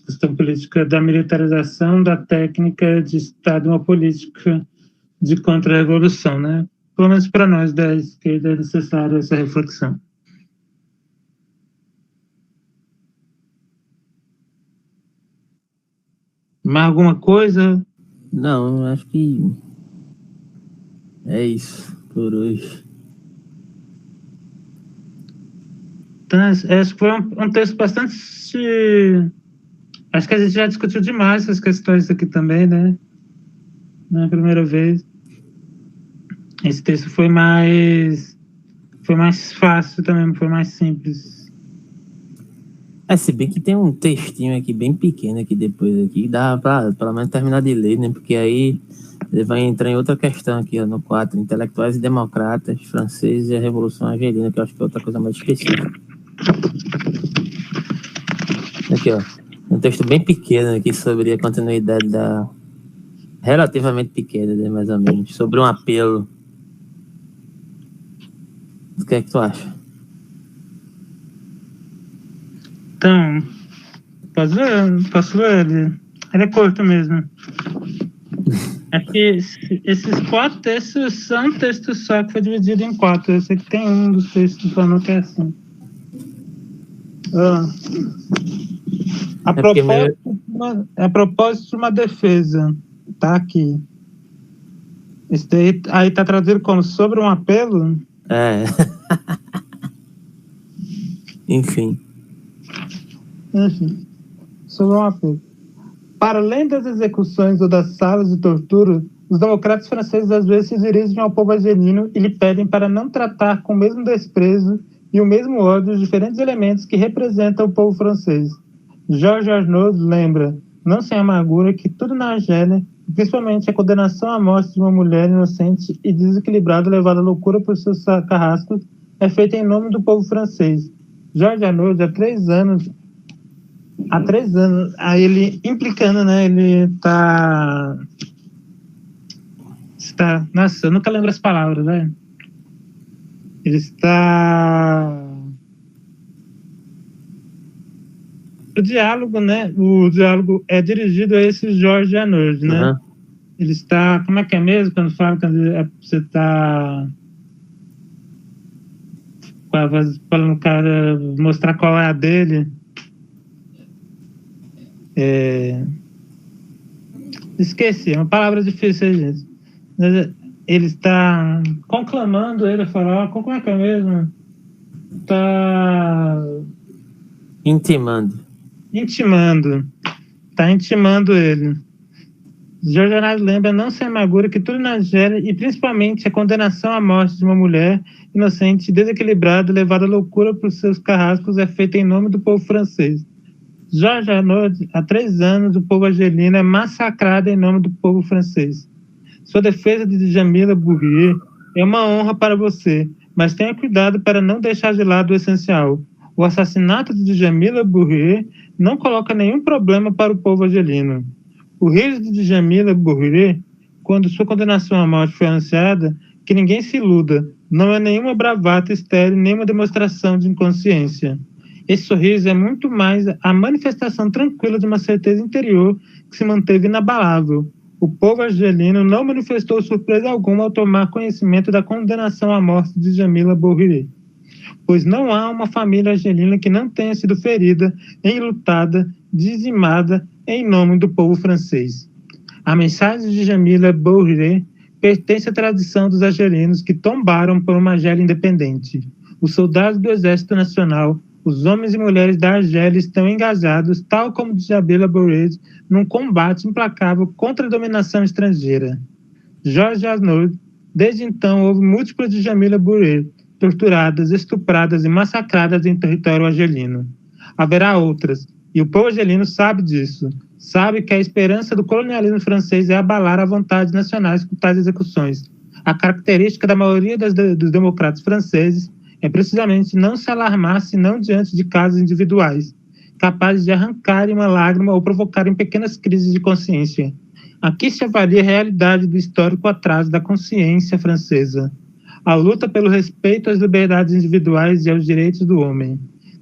questão política da militarização da técnica de Estado, uma política de contra-revolução, né? Pelo menos para nós da esquerda é necessária essa reflexão. Mais alguma coisa? Não, acho que é isso por hoje. Então, esse foi um texto bastante... Acho que a gente já discutiu demais essas questões aqui também, né? Na primeira vez. Esse texto foi mais fácil também, foi mais simples. Se bem que tem um textinho aqui bem pequeno aqui depois aqui, dá pra pelo menos terminar de ler, né? Porque aí ele vai entrar em outra questão aqui, ó, no 4, intelectuais e democratas franceses e a Revolução Argelina, que eu acho que é outra coisa mais específica. Aqui, ó, um texto bem pequeno aqui sobre a continuidade relativamente pequena, né, mais ou menos, sobre um apelo. O que é que tu acha? Então, posso ler ele? Ele é curto mesmo. É que esses 4 textos são um texto só que foi dividido em 4. Eu sei que tem um dos textos do Fanon que é assim. A propósito de uma defesa, tá aqui. Isso daí, aí tá traduzido como sobre um apelo? É. Enfim. Enfim, sobre um apelo. Para além das execuções ou das salas de tortura, os democratas franceses às vezes se dirigem ao povo argelino e lhe pedem para não tratar com o mesmo desprezo e o mesmo ódio os diferentes elementos que representam o povo francês. Georges Arnaud lembra, não sem amargura, que tudo na Argélia, principalmente a condenação à morte de uma mulher inocente e desequilibrada levada à loucura por seus carrascos, é feita em nome do povo francês. Georges Arnaud, há 3 anos, aí ele implicando, né? Ele tá. Nossa, eu nunca lembro as palavras, né? Ele está. O diálogo, né? O diálogo é dirigido a esse Georges Arnaud, né? Uhum. Ele está. Como é que é mesmo quando fala que você está. Para o cara mostrar qual é a dele. Esqueci, é uma palavra difícil, gente. Ele está conclamando ele a falar, como é que é mesmo? Está Intimando. Está intimando ele. Georges Arnaud lembra, não sem amargura, que tudo na Argélia, e principalmente a condenação à morte de uma mulher inocente, desequilibrada, levada à loucura por seus carrascos, é feita em nome do povo francês. Georges Arnaud, há 3 anos, o povo argelino é massacrado em nome do povo francês. Sua defesa de Djamila Bourrier é uma honra para você, mas tenha cuidado para não deixar de lado o essencial. O assassinato de Djamila Bourrier não coloca nenhum problema para o povo argelino. O riso de Djamila Bourrier, quando sua condenação à morte foi anunciada, que ninguém se iluda, não é nenhuma bravata estéril, nem uma demonstração de inconsciência. Esse sorriso é muito mais a manifestação tranquila de uma certeza interior que se manteve inabalável. O povo argelino não manifestou surpresa alguma ao tomar conhecimento da condenação à morte de Djamila Bourrier, pois não há uma família argelina que não tenha sido ferida, enlutada, dizimada em nome do povo francês. A mensagem de Djamila Bourrier pertence à tradição dos argelinos que tombaram por uma Argélia independente. Os soldados do Exército Nacional, os homens e mulheres da Argélia estão engajados, tal como Djamila Bourrier, num combate implacável contra a dominação estrangeira. Georges Arnaud, desde então, houve múltiplas Djamila Bourrier, torturadas, estupradas e massacradas em território argelino. Haverá outras, e o povo argelino sabe disso. Sabe que a esperança do colonialismo francês é abalar a vontade nacionais com tais execuções. A característica da maioria dos democratas franceses é precisamente não se alarmar senão diante de casos individuais, capazes de arrancarem uma lágrima ou provocarem pequenas crises de consciência. Aqui se avalia a realidade do histórico atraso da consciência francesa. A luta pelo respeito às liberdades individuais e aos direitos do homem,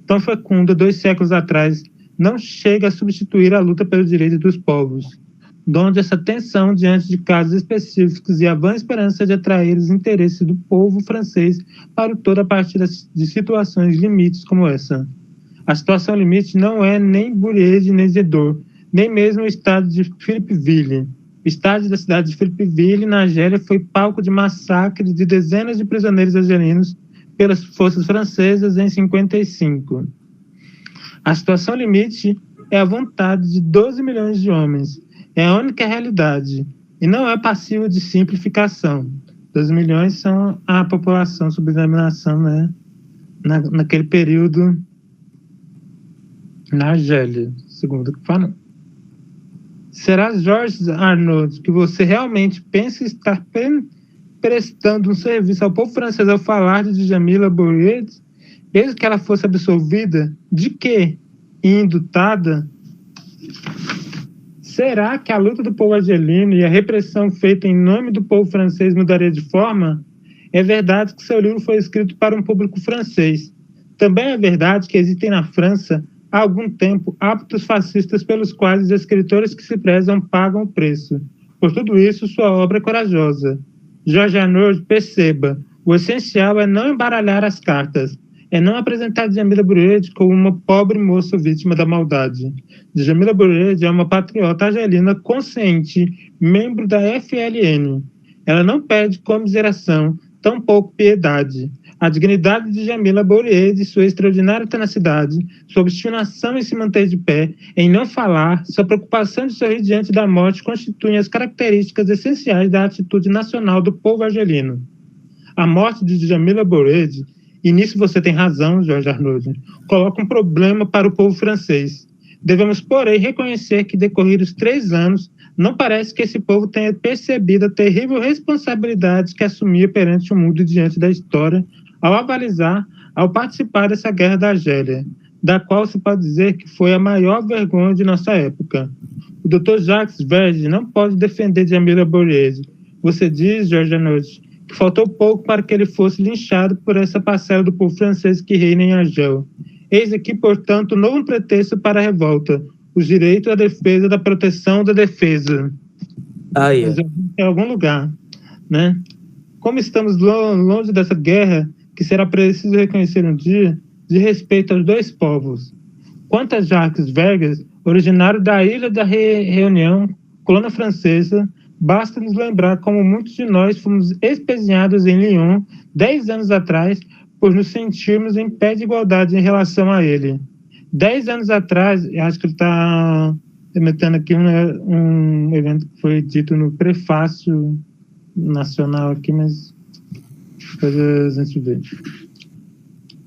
tão fecunda 2 séculos atrás, não chega a substituir a luta pelos direitos dos povos, donde essa tensão diante de casos específicos e a vã esperança de atrair os interesses do povo francês para o todo a partir de situações limites como essa. A situação limite não é nem Bourrier nem Zedor, nem mesmo o estado de Philippeville. O estádio da cidade de Philippeville, na Argélia, foi palco de massacre de dezenas de prisioneiros argelinos pelas forças francesas em 55. A situação limite é a vontade de 12 milhões de homens. É a única realidade e não é passível de simplificação. 12 milhões são a população sob dominação, né, naquele período na Argélia, segundo o que falam. Será, Georges Arnaud, que você realmente pensa estar prestando um serviço ao povo francês ao falar de Djamila Bourrier, desde que ela fosse absolvida? De quê? Indutada? Será que a luta do povo argelino e a repressão feita em nome do povo francês mudaria de forma? É verdade que seu livro foi escrito para um público francês. Também é verdade que existem na França, há algum tempo, hábitos fascistas pelos quais os escritores que se prezam pagam o preço. Por tudo isso, sua obra é corajosa. Georges Arnaud, perceba, o essencial é não embaralhar as cartas, é não apresentar Djamila Bourrier como uma pobre moça vítima da maldade. Djamila Bourrier é uma patriota argelina consciente, membro da FLN. ela não pede comiseração, tampouco piedade. A dignidade de Jamila Bouriede, sua extraordinária tenacidade, sua obstinação em se manter de pé, em não falar, sua preocupação de sorrir diante da morte constituem as características essenciais da atitude nacional do povo argelino. A morte de Jamila Bouriede, e nisso você tem razão, Jorge Arnaud, coloca um problema para o povo francês. Devemos, porém, reconhecer que, decorridos 3 anos, não parece que esse povo tenha percebido a terrível responsabilidade que assumia perante o mundo e diante da história, ao avalizar, ao participar dessa guerra da Argélia, da qual se pode dizer que foi a maior vergonha de nossa época. O Dr. Jacques Verge não pode defender Jamila Bouriede. Você diz, Jorge Arnaud, que faltou pouco para que ele fosse linchado por essa parcela do povo francês que reina em Argel. Eis aqui, portanto, um novo pretexto para a revolta, o direito à defesa da proteção da defesa. Em algum lugar, né? Como estamos longe dessa guerra, que será preciso reconhecer um dia, de respeito aos 2 povos. Quanto a Jacques Verges, originário da Ilha da Reunião, colônia francesa, basta nos lembrar como muitos de nós fomos especiados em Lyon 10 anos atrás por nos sentirmos em pé de igualdade em relação a ele. 10 anos atrás, acho que ele está remetendo aqui um evento que foi dito no prefácio nacional aqui, mas depois a gente vê.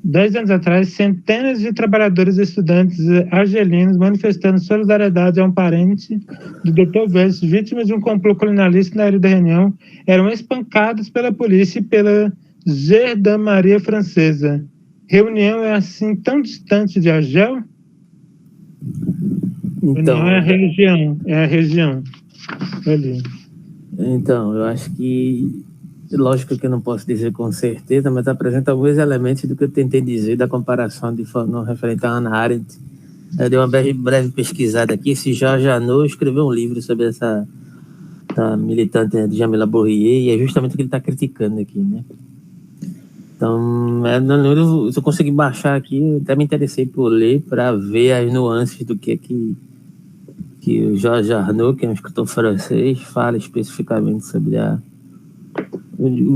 10 anos atrás, centenas de trabalhadores e estudantes argelinos manifestando solidariedade a um parente do Dr. Verges, vítima de um complô colonialista na Ilha da Reunião, eram espancados pela polícia e pela Gendarmeria francesa. Reunião é assim tão distante de Argel? Então, Reunião é a região ali. Então, eu acho que, lógico que eu não posso dizer com certeza, mas apresenta alguns elementos do que eu tentei dizer da comparação de Fanon referente a Hannah Arendt. Eu dei uma breve pesquisada aqui. Esse Jorge Arnaud escreveu um livro sobre essa militante de Jamila Bouriede, e é justamente o que ele está criticando aqui, né? Então, se eu conseguir baixar aqui, eu até me interessei por ler para ver as nuances do que o Jorge Arnaud, que é um escritor francês, fala especificamente sobre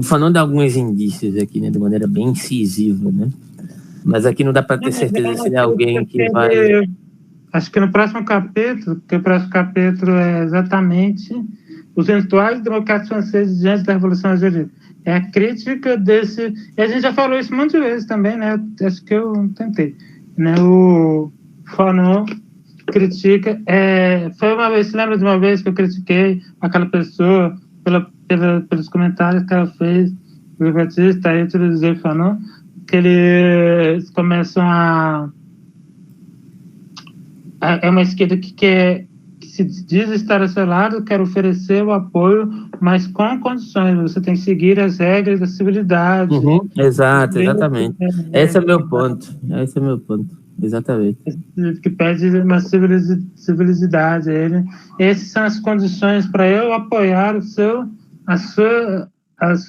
falando de alguns indícios aqui, né, de maneira bem incisiva, né? Mas aqui não dá para ter certeza se é alguém que vai... Acho que no próximo capítulo, porque o próximo capítulo é exatamente os eventuais democratas franceses diante da Revolução Argelina. É a crítica desse... E a gente já falou isso muitas vezes também, né? Acho que eu tentei. Né? O Fanon critica... Foi uma vez, se lembra de uma vez que eu critiquei aquela pessoa pelos comentários que ela fez, o Batista, aí o Zé Fanon, que eles começam a... É uma esquerda que se diz estar ao seu lado, quer oferecer o apoio, mas com condições. Você tem que seguir as regras da civilidade. Exato, exatamente. Esse é o meu ponto. Exatamente. Que pede uma civilidade a ele. Essas são as condições para eu apoiar a sua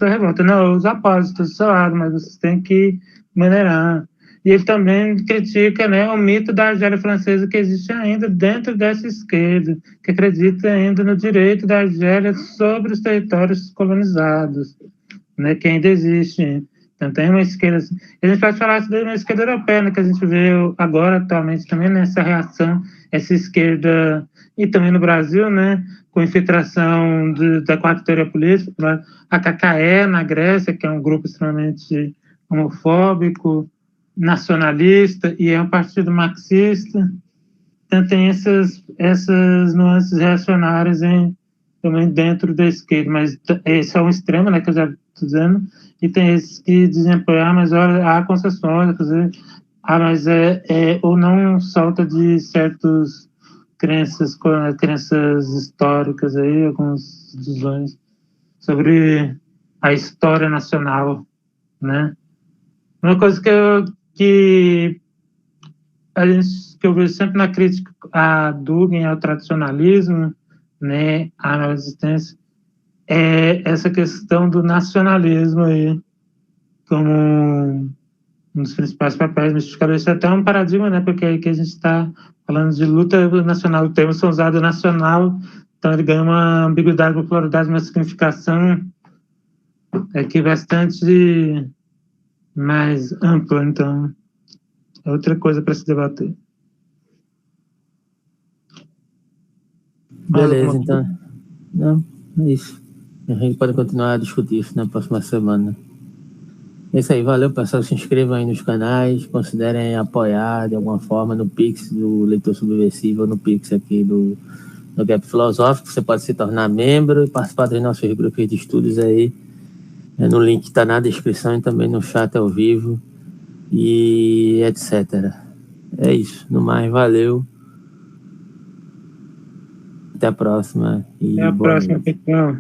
revolta. Não, os apóstolos do seu lado, mas vocês têm que maneirar. E ele também critica, né, o mito da Argélia francesa que existe ainda dentro dessa esquerda, que acredita ainda no direito da Argélia sobre os territórios colonizados, né, que ainda existe. Então tem uma esquerda... A gente pode falar de uma esquerda europeia, né, que a gente vê agora, atualmente, também nessa reação, essa esquerda, e também no Brasil, né, com infiltração da quarta teoria política, a KKE na Grécia, que é um grupo extremamente homofóbico, nacionalista, e é um partido marxista. Então tem essas nuances reacionárias também dentro da esquerda, mas esse é um extremo, né, que eu já estou dizendo, e tem esses que dizem apoiar, mas olha, há concessões, mas ou não solta de certas crenças históricas aí, algumas visões sobre a história nacional, né? Uma coisa que eu vejo sempre na crítica a Dugin, ao tradicionalismo, né, à nova existência, é essa questão do nacionalismo aí, como um dos principais papéis mistificadores. Isso é até um paradigma, né, porque aí que a gente está falando de luta nacional, o termo são usado nacional, então ele ganha uma ambiguidade, uma pluralidade, uma significação é que bastante mais ampla, então é outra coisa para se debater. Mais Beleza, alguma coisa? então. Não, é isso. A gente pode continuar a discutir isso na próxima semana. É isso aí, valeu, pessoal. Se inscrevam aí nos canais, considerem apoiar de alguma forma no Pix do Leitor Subversivo, no Pix aqui do Gap Filosófico. Você pode se tornar membro e participar dos nossos grupos de estudos aí. No link que está na descrição e também no chat ao vivo e etc. É isso. No mais, valeu. Até a próxima e Até a boa próxima, noite. pessoal.